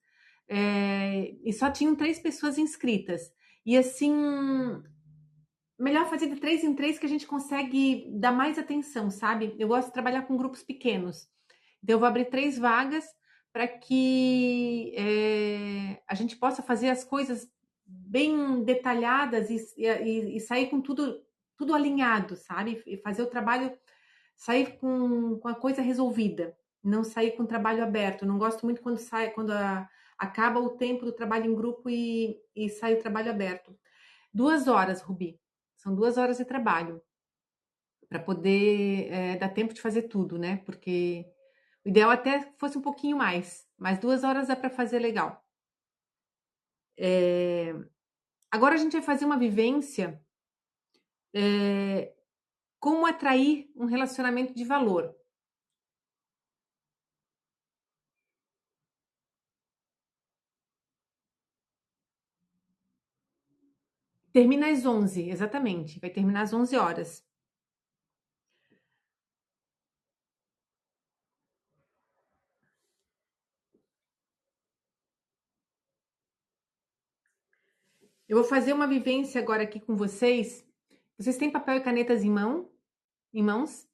e só tinham 3 pessoas inscritas. E assim, melhor fazer de 3 em 3 que a gente consegue dar mais atenção, sabe? Eu gosto de trabalhar com grupos pequenos. Então, eu vou abrir 3 vagas para que a gente possa fazer as coisas bem detalhadas e sair com tudo alinhado, sabe? E fazer o trabalho, sair com a coisa resolvida, não sair com o trabalho aberto. Eu não gosto muito quando acaba o tempo do trabalho em grupo e sai o trabalho aberto. 2 horas, Rubi. São 2 horas de trabalho para poder dar tempo de fazer tudo, né? Porque o ideal até fosse um pouquinho mais, mas 2 horas dá para fazer legal. É, agora a gente vai fazer uma vivência, é, como atrair um relacionamento de valor. Termina às 11, exatamente. Vai terminar às 11 horas. Eu vou fazer uma vivência agora aqui com vocês. Vocês têm papel e canetas em mãos?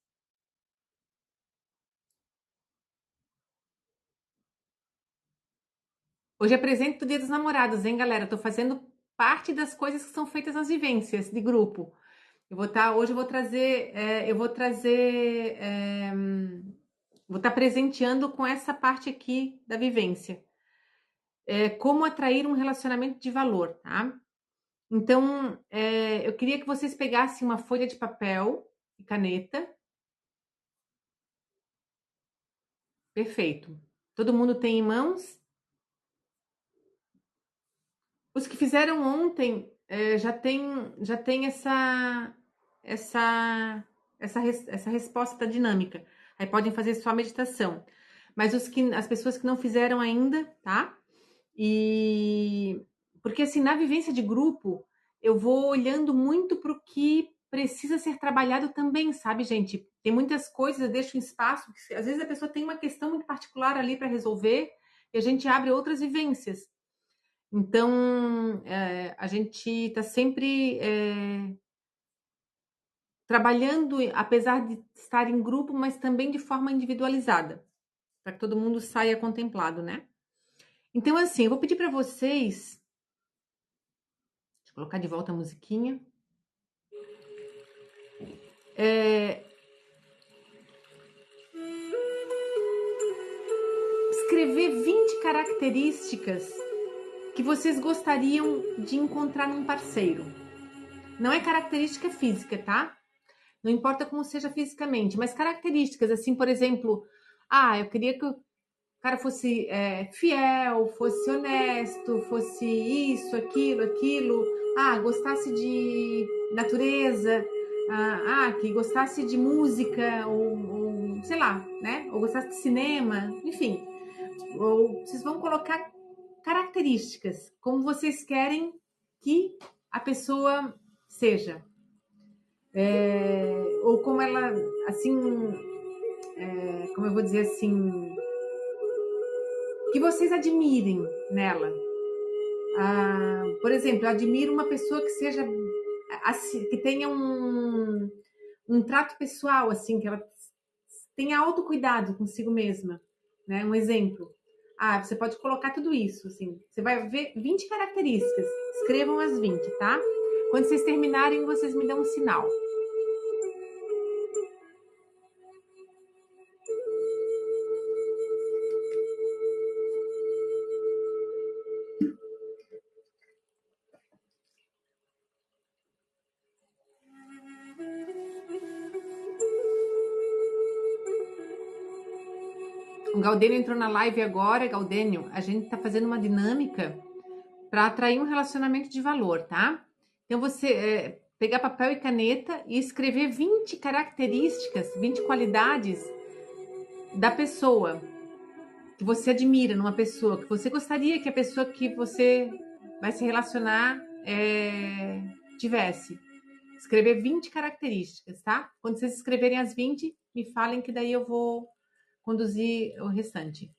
Hoje é presente do Dia dos Namorados, hein, galera? Tô fazendo parte das coisas que são feitas nas vivências de grupo. Hoje eu vou trazer, vou estar presenteando com essa parte aqui da vivência. Como atrair um relacionamento de valor, tá? Então, eu queria que vocês pegassem uma folha de papel e caneta. Perfeito. Todo mundo tem em mãos? Os que fizeram ontem já tem essa, essa resposta da dinâmica. Aí podem fazer só a meditação. Mas as pessoas que não fizeram ainda, tá? E porque assim, na vivência de grupo, eu vou olhando muito para o que precisa ser trabalhado também, sabe, gente? Tem muitas coisas, eu deixo um espaço, que às vezes a pessoa tem uma questão muito particular ali para resolver, e a gente abre outras vivências. Então, a gente está sempre trabalhando, apesar de estar em grupo, mas também de forma individualizada, para que todo mundo saia contemplado, né? Então, assim, eu vou pedir para vocês, deixa eu colocar de volta a musiquinha, escrever 20 características que vocês gostariam de encontrar num parceiro. Não é característica física, tá? Não importa como seja fisicamente, mas características, assim, por exemplo, eu queria que o cara fosse fiel, fosse honesto, fosse isso, aquilo, gostasse de natureza, que gostasse de música, ou sei lá, né? Ou gostasse de cinema, enfim. Ou vocês vão colocar características, como vocês querem que a pessoa seja. Ou como ela, assim, como eu vou dizer assim, que vocês admirem nela. Por exemplo, eu admiro uma pessoa que seja assim, que tenha um trato pessoal, assim, que ela tenha autocuidado consigo mesma, né? Um exemplo. Você pode colocar tudo isso, assim. Você vai ver 20 características. Escrevam as 20, tá? Quando vocês terminarem, vocês me dão um sinal. O Galdênio entrou na live agora. Galdênio, a gente tá fazendo uma dinâmica para atrair um relacionamento de valor, tá? Então você pegar papel e caneta e escrever 20 características, 20 qualidades da pessoa que você admira numa pessoa, que você gostaria que a pessoa que você vai se relacionar tivesse. Escrever 20 características, tá? Quando vocês escreverem as 20, me falem que daí eu vou conduzir o restante.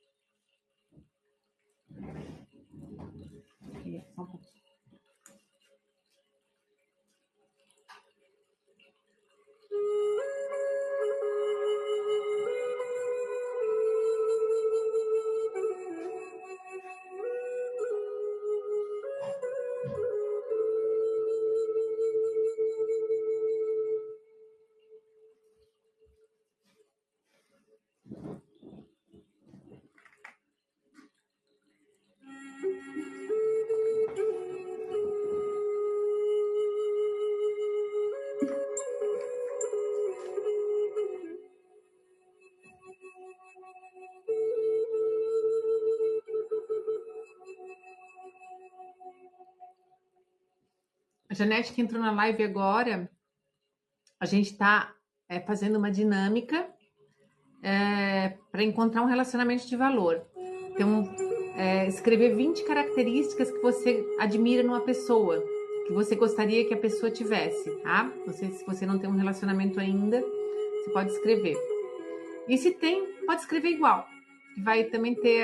Só um pouquinho. A Janete que entrou na live agora, a gente está fazendo uma dinâmica para encontrar um relacionamento de valor. Então, escrever 20 características que você admira numa pessoa, que você gostaria que a pessoa tivesse, tá? Se você não tem um relacionamento ainda, você pode escrever. E se tem, pode escrever igual. Vai também ter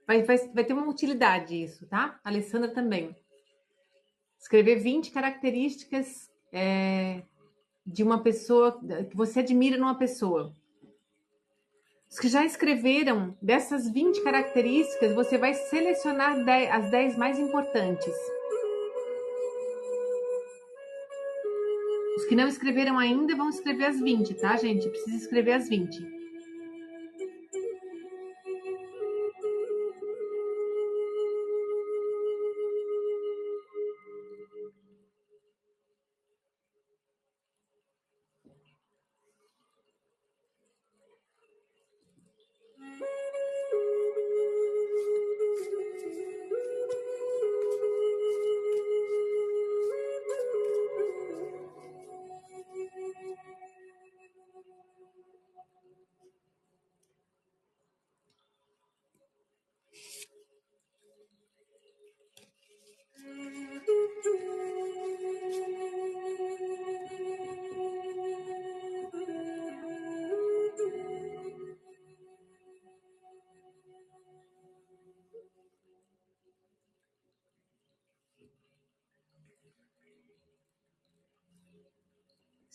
vai ter uma utilidade isso, tá? A Alessandra também. Escrever 20 características de uma pessoa que você admira numa pessoa. Os que já escreveram dessas 20 características, você vai selecionar as 10 mais importantes. Os que não escreveram ainda vão escrever as 20, tá, gente? Precisa escrever as 20.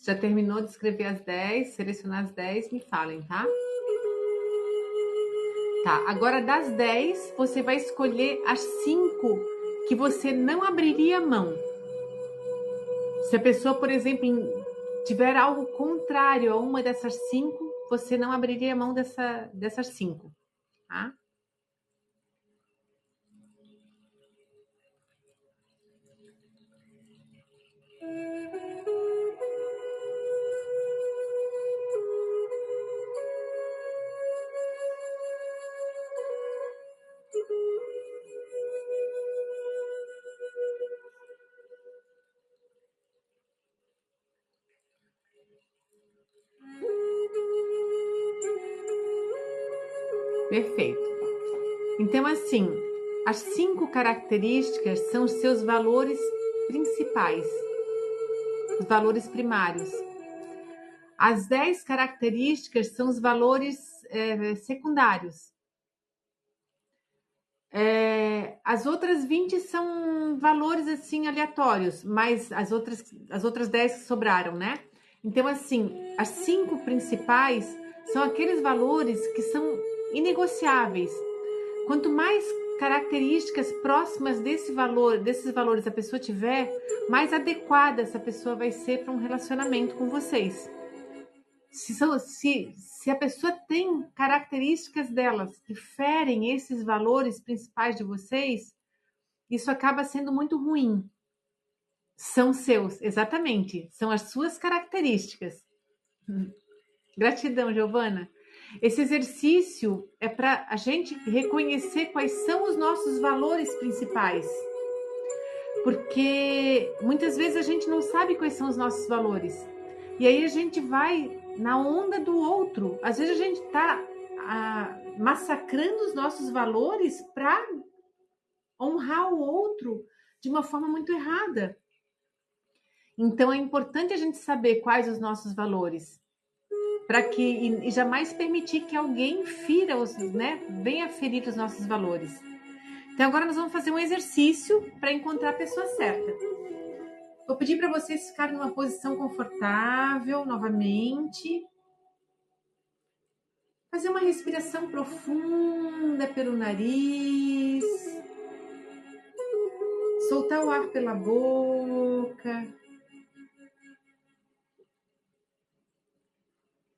Já terminou de escrever as 10, selecionar as 10, me falem, tá? Tá, agora das 10, você vai escolher as 5 que você não abriria mão. Se a pessoa, por exemplo, tiver algo contrário a uma dessas 5, você não abriria mão dessas 5, tá? Perfeito. Então, assim, as 5 características são os seus valores principais, os valores primários. As 10 características são os valores secundários. As outras 20 são valores assim aleatórios, mas as outras 10 que sobraram, né? Então, assim, as 5 principais são aqueles valores que são inegociáveis. Quanto mais características próximas desses valores a pessoa tiver, mais adequada essa pessoa vai ser para um relacionamento com vocês. Se a pessoa tem características delas que ferem esses valores principais de vocês, isso acaba sendo muito ruim. São seus, exatamente, são as suas características. Gratidão, Giovana. Esse exercício é para a gente reconhecer quais são os nossos valores principais. Porque muitas vezes a gente não sabe quais são os nossos valores. E aí a gente vai na onda do outro. Às vezes a gente está massacrando os nossos valores para honrar o outro de uma forma muito errada. Então é importante a gente saber quais os nossos valores, para que e jamais permitir que alguém fira venha ferir os nossos valores. Então agora nós vamos fazer um exercício para encontrar a pessoa certa. Vou pedir para vocês ficarem numa posição confortável novamente. Fazer uma respiração profunda pelo nariz. Soltar o ar pela boca.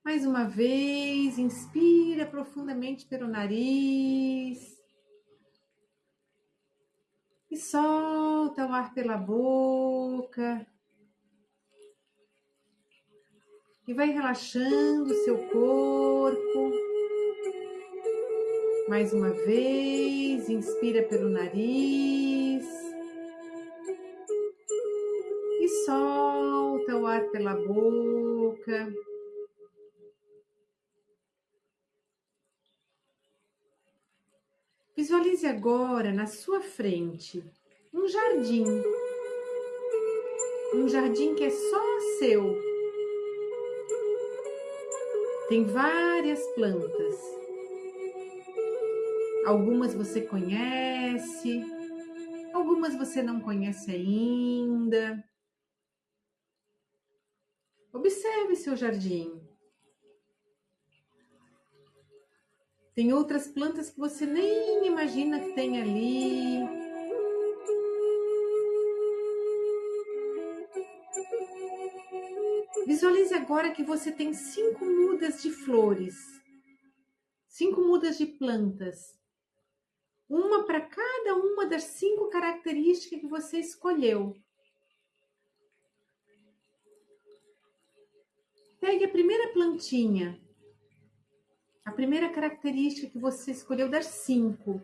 Mais uma vez, inspira profundamente pelo nariz. E solta o ar pela boca. E vai relaxando o seu corpo. Mais uma vez, inspira pelo nariz. E solta o ar pela boca. Visualize agora na sua frente um jardim. Um jardim que é só seu. Tem várias plantas. Algumas você conhece, algumas você não conhece ainda. Observe seu jardim. Tem outras plantas que você nem imagina que tem ali. Visualize agora que você tem 5 mudas de flores, 5 mudas de plantas. Uma para cada uma das 5 características que você escolheu. Pegue a primeira plantinha. A primeira característica que você escolheu das 5,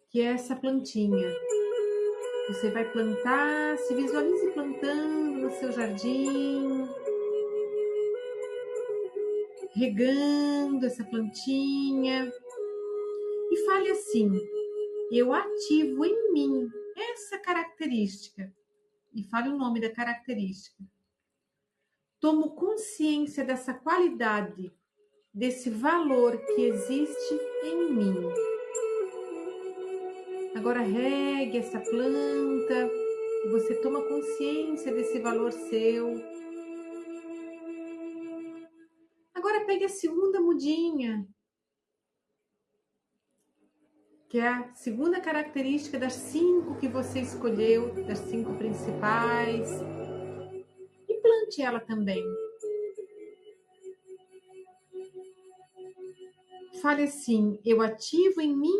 que é essa plantinha. Você vai plantar, se visualize plantando no seu jardim, regando essa plantinha. E fale assim: eu ativo em mim essa característica. E fale o nome da característica. Tomo consciência dessa qualidade, desse valor que existe em mim. Agora regue essa planta e você toma consciência desse valor seu. pegue a segunda mudinha, que é a segunda característica das 5 que você escolheu, das 5 principais, e plante ela também. Fale assim: eu ativo em mim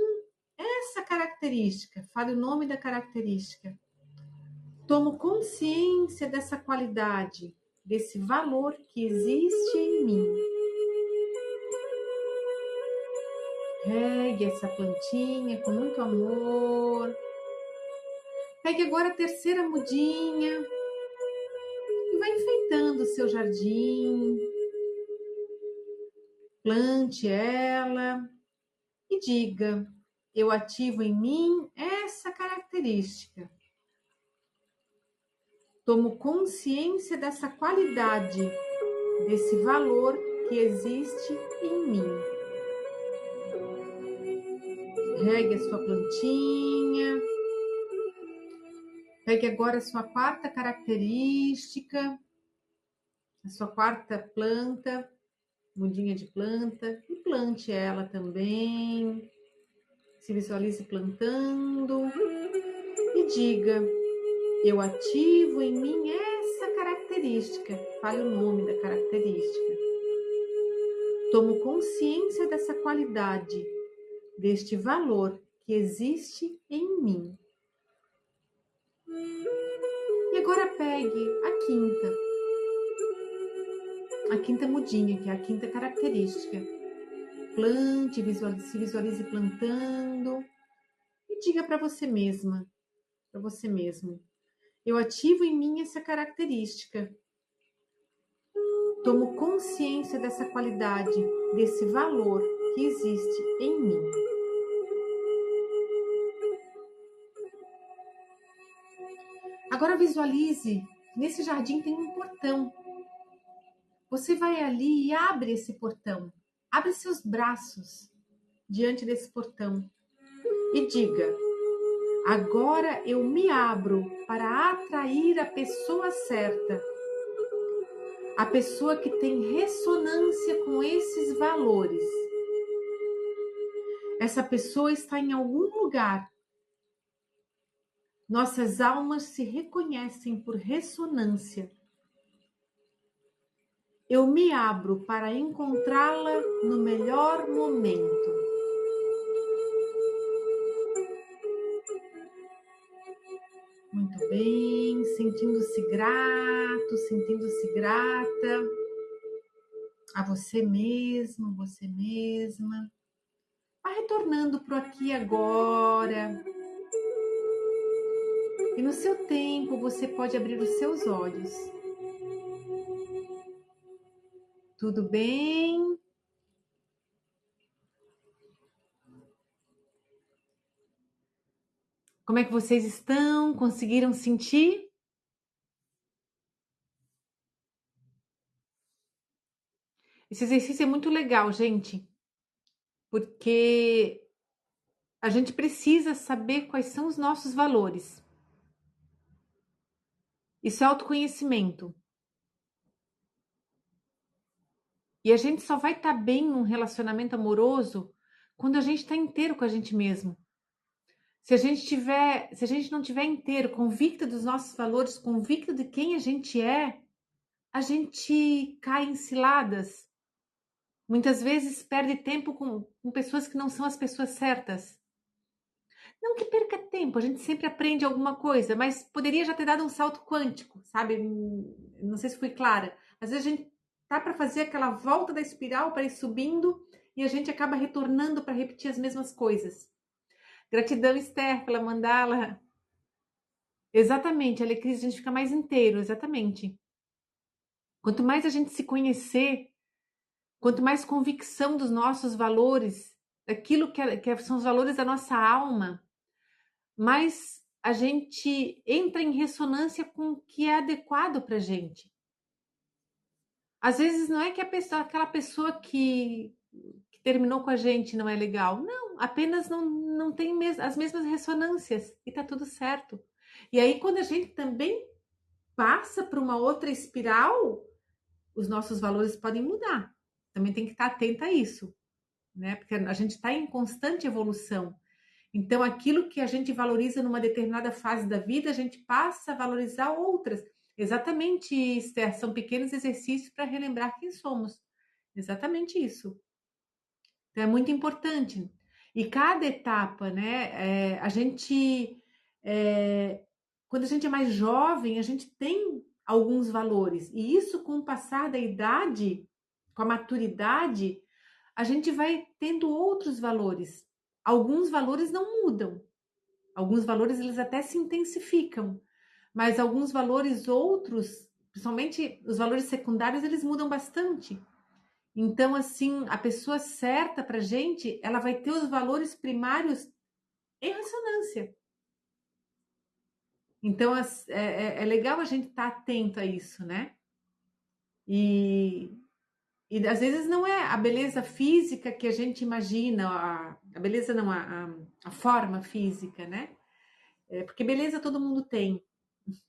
essa característica. Fale o nome da característica. Tomo consciência dessa qualidade, desse valor que existe em mim. Regue essa plantinha com muito amor. Pegue agora a terceira mudinha e vai enfeitando o seu jardim. Plante ela e diga: eu ativo em mim essa característica. Tomo consciência dessa qualidade, desse valor que existe em mim. Regue a sua plantinha. Pegue agora a sua quarta característica, a sua quarta planta, mudinha de planta, e plante ela também. Se visualize plantando e diga: eu ativo em mim essa característica. Fale o nome da característica. Tomo consciência dessa qualidade, deste valor que existe em mim. E agora pegue a quinta mudinha, que é a quinta característica. Plante, se visualize plantando e diga para você mesma, para você mesmo: eu ativo em mim essa característica. Tomo consciência dessa qualidade, desse valor que existe em mim. Agora visualize, nesse jardim tem um portão. Você vai ali e abre esse portão. Abre seus braços diante desse portão e diga: agora eu me abro para atrair a pessoa certa. A pessoa que tem ressonância com esses valores. Essa pessoa está em algum lugar. Nossas almas se reconhecem por ressonância. Eu me abro para encontrá-la no melhor momento. Muito bem, sentindo-se grato, sentindo-se grata a você mesmo, você mesma. Vai retornando para o aqui e agora. E no seu tempo você pode abrir os seus olhos. Tudo bem? Como é que vocês estão? Conseguiram sentir? Esse exercício é muito legal, gente, porque a gente precisa saber quais são os nossos valores. Isso é autoconhecimento. E a gente só vai estar bem num relacionamento amoroso quando a gente está inteiro com a gente mesmo. Se a gente não tiver inteiro, convicta dos nossos valores, convicta de quem a gente cai em ciladas. Muitas vezes perde tempo com pessoas que não são as pessoas certas. Não que perca tempo, a gente sempre aprende alguma coisa, mas poderia já ter dado um salto quântico, sabe? Não sei se fui clara. Às vezes a gente tá para fazer aquela volta da espiral para ir subindo e a gente acaba retornando para repetir as mesmas coisas. Gratidão, Esther, pela mandala. Exatamente, Alecris, a gente fica mais inteiro, exatamente. Quanto mais a gente se conhecer, quanto mais convicção dos nossos valores, daquilo que são os valores da nossa alma, mais a gente entra em ressonância com o que é adequado para a gente. Às vezes não é que aquela pessoa que terminou com a gente não é legal. Não, apenas não tem as mesmas ressonâncias e tá tudo certo. E aí, quando a gente também passa para uma outra espiral, os nossos valores podem mudar. também tem que estar atenta a isso, né? Porque a gente está em constante evolução. Então, aquilo que a gente valoriza numa determinada fase da vida, a gente passa a valorizar outras. Exatamente, Esther, são pequenos exercícios para relembrar quem somos. Exatamente isso. Então, é muito importante. E cada etapa, né? É, quando a gente é mais jovem, a gente tem alguns valores. E isso, com o passar da idade, com a maturidade, a gente vai tendo outros valores. Alguns valores não mudam. Alguns valores eles até se intensificam, mas alguns valores outros, principalmente os valores secundários, eles mudam bastante. Então, assim, a pessoa certa para gente, ela vai ter os valores primários em ressonância. Então, é legal a gente estar atento a isso, né? E, e às vezes não é a beleza física que a gente imagina, a beleza não, a forma física, né? Porque beleza todo mundo tem.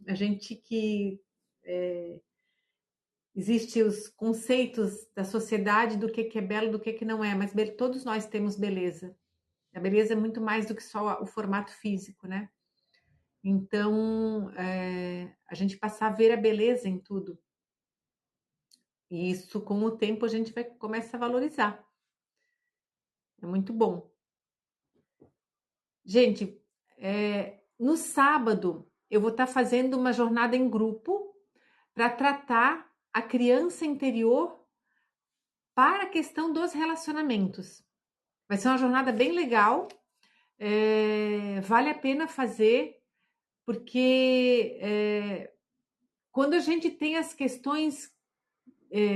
A gente que existe os conceitos da sociedade do que é belo, do que não é, mas todos nós temos beleza. A beleza é muito mais do que só o formato físico, né? Então, a gente passar a ver a beleza em tudo. E isso, com o tempo, a gente começa a valorizar. É muito bom. Gente, no sábado, eu vou estar fazendo uma jornada em grupo para tratar a criança interior para a questão dos relacionamentos. Vai ser uma jornada bem legal, vale a pena fazer, porque quando a gente tem as questões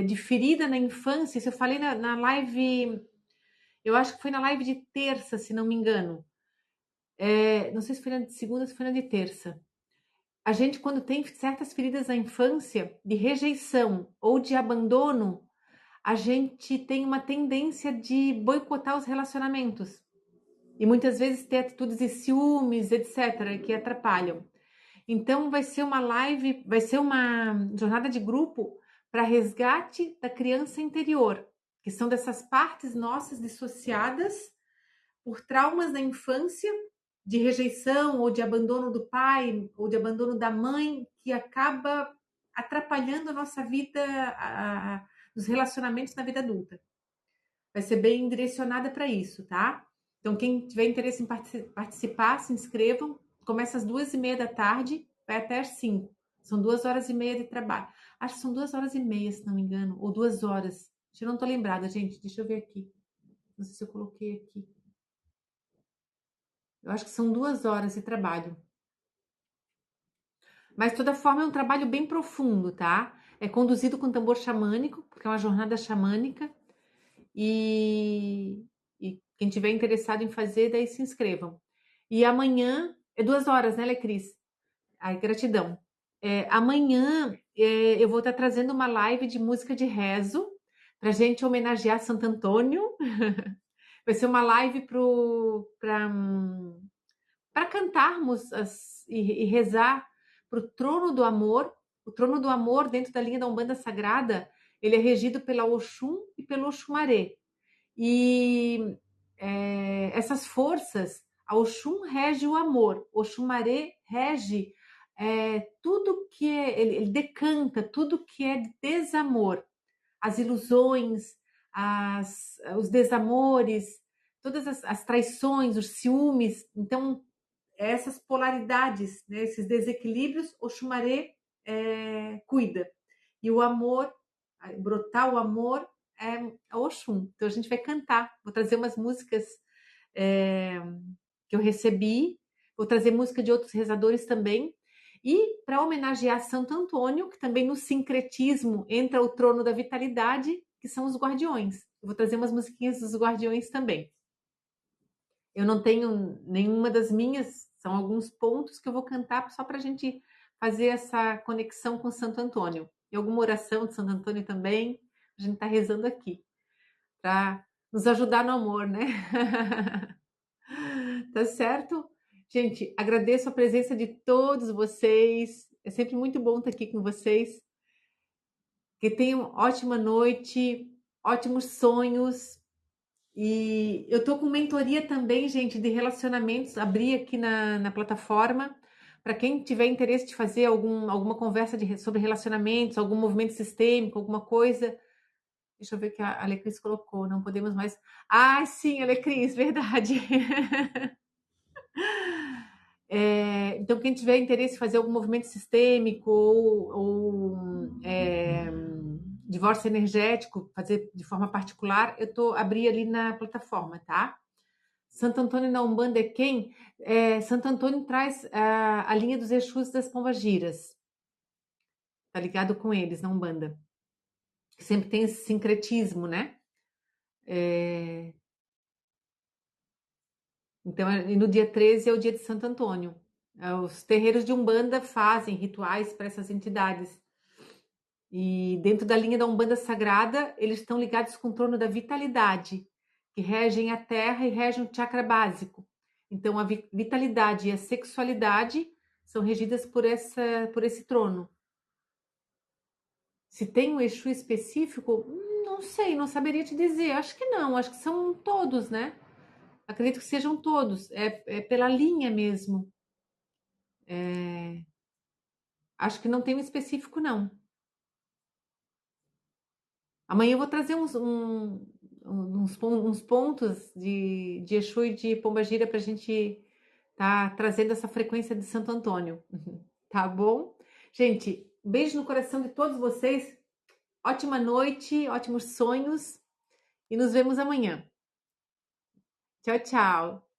de ferida na infância, isso eu falei na live, eu acho que foi na live de terça, se não me engano. Não sei se foi na de segunda, se foi na de terça. A gente, quando tem certas feridas na infância, de rejeição ou de abandono, a gente tem uma tendência de boicotar os relacionamentos. E muitas vezes ter atitudes de ciúmes, etc., que atrapalham. Então, vai ser uma live, vai ser uma jornada de grupo para resgate da criança interior, que são dessas partes nossas dissociadas por traumas da infância, de rejeição ou de abandono do pai ou de abandono da mãe, que acaba atrapalhando a nossa vida, os relacionamentos na vida adulta. Vai ser bem direcionada para isso, tá? Então, quem tiver interesse em participar, se inscrevam. Começa às 2h30 da tarde, vai até às 5. São 2h30 de trabalho. Acho que são 2h30, se não me engano, ou 2 horas. Eu não tô lembrada, gente. Deixa eu ver aqui. Não sei se eu coloquei aqui. Eu acho que são 2 horas de trabalho. Mas, de toda forma, é um trabalho bem profundo, tá? É conduzido com tambor xamânico, porque é uma jornada xamânica. E quem tiver interessado em fazer, daí se inscrevam. E amanhã, é 2 horas, né, Lecris? Ai, gratidão. Amanhã eu vou estar trazendo uma live de música de rezo para gente homenagear Santo Antônio. Vai ser uma live para cantarmos e rezar para o trono do amor. O trono do amor, dentro da linha da Umbanda Sagrada, ele é regido pela Oxum e pelo Oxumaré. E essas forças, a Oxum rege o amor, o Oxumaré rege tudo que ele decanta tudo que é desamor, as ilusões, os desamores, todas as traições, os ciúmes. Então, essas polaridades, né, esses desequilíbrios, o Xumaré cuida. E o amor, brotar o amor é o Oxum. Então a gente vai cantar. Vou trazer umas músicas que eu recebi, vou trazer música de outros rezadores também. E para homenagear Santo Antônio, que também no sincretismo entra o trono da vitalidade, que são os guardiões. Eu vou trazer umas musiquinhas dos guardiões também. Eu não tenho nenhuma das minhas, são alguns pontos que eu vou cantar só para a gente fazer essa conexão com Santo Antônio. E alguma oração de Santo Antônio também, a gente está rezando aqui, para nos ajudar no amor, né? Tá certo? Gente, agradeço a presença de todos vocês. É sempre muito bom estar aqui com vocês. Que tenham ótima noite. ótimos sonhos. E eu tô com mentoria também, gente, de relacionamentos. Abri aqui na plataforma. Para quem tiver interesse de fazer alguma conversa sobre relacionamentos, algum movimento sistêmico, alguma coisa. Deixa eu ver o que a Alecris colocou. Não podemos mais. Ah, sim, Alecris, verdade. Então, quem tiver interesse em fazer algum movimento sistêmico ou divórcio energético, fazer de forma particular, eu tô abri ali na plataforma, tá? Santo Antônio na Umbanda é quem? Santo Antônio traz a linha dos Exus das Pombagiras, tá ligado com eles na Umbanda. Sempre tem esse sincretismo, né? É, então, e no dia 13 é o dia de Santo Antônio. Os terreiros de Umbanda fazem rituais para essas entidades. E dentro da linha da Umbanda Sagrada, eles estão ligados com o trono da vitalidade, que regem a terra e regem o chakra básico. Então, a vitalidade e a sexualidade são regidas por esse trono. Se tem um Exu específico, não sei, não saberia te dizer. Acho que não, acho que são todos, né? Acredito que sejam todos. É pela linha mesmo. É, acho que não tem um específico, não. Amanhã eu vou trazer uns pontos de Exu e de Pombagira para a gente tá trazendo essa frequência de Santo Antônio. Tá bom? Gente, beijo no coração de todos vocês. Ótima noite, ótimos sonhos e nos vemos amanhã. Tchau, tchau.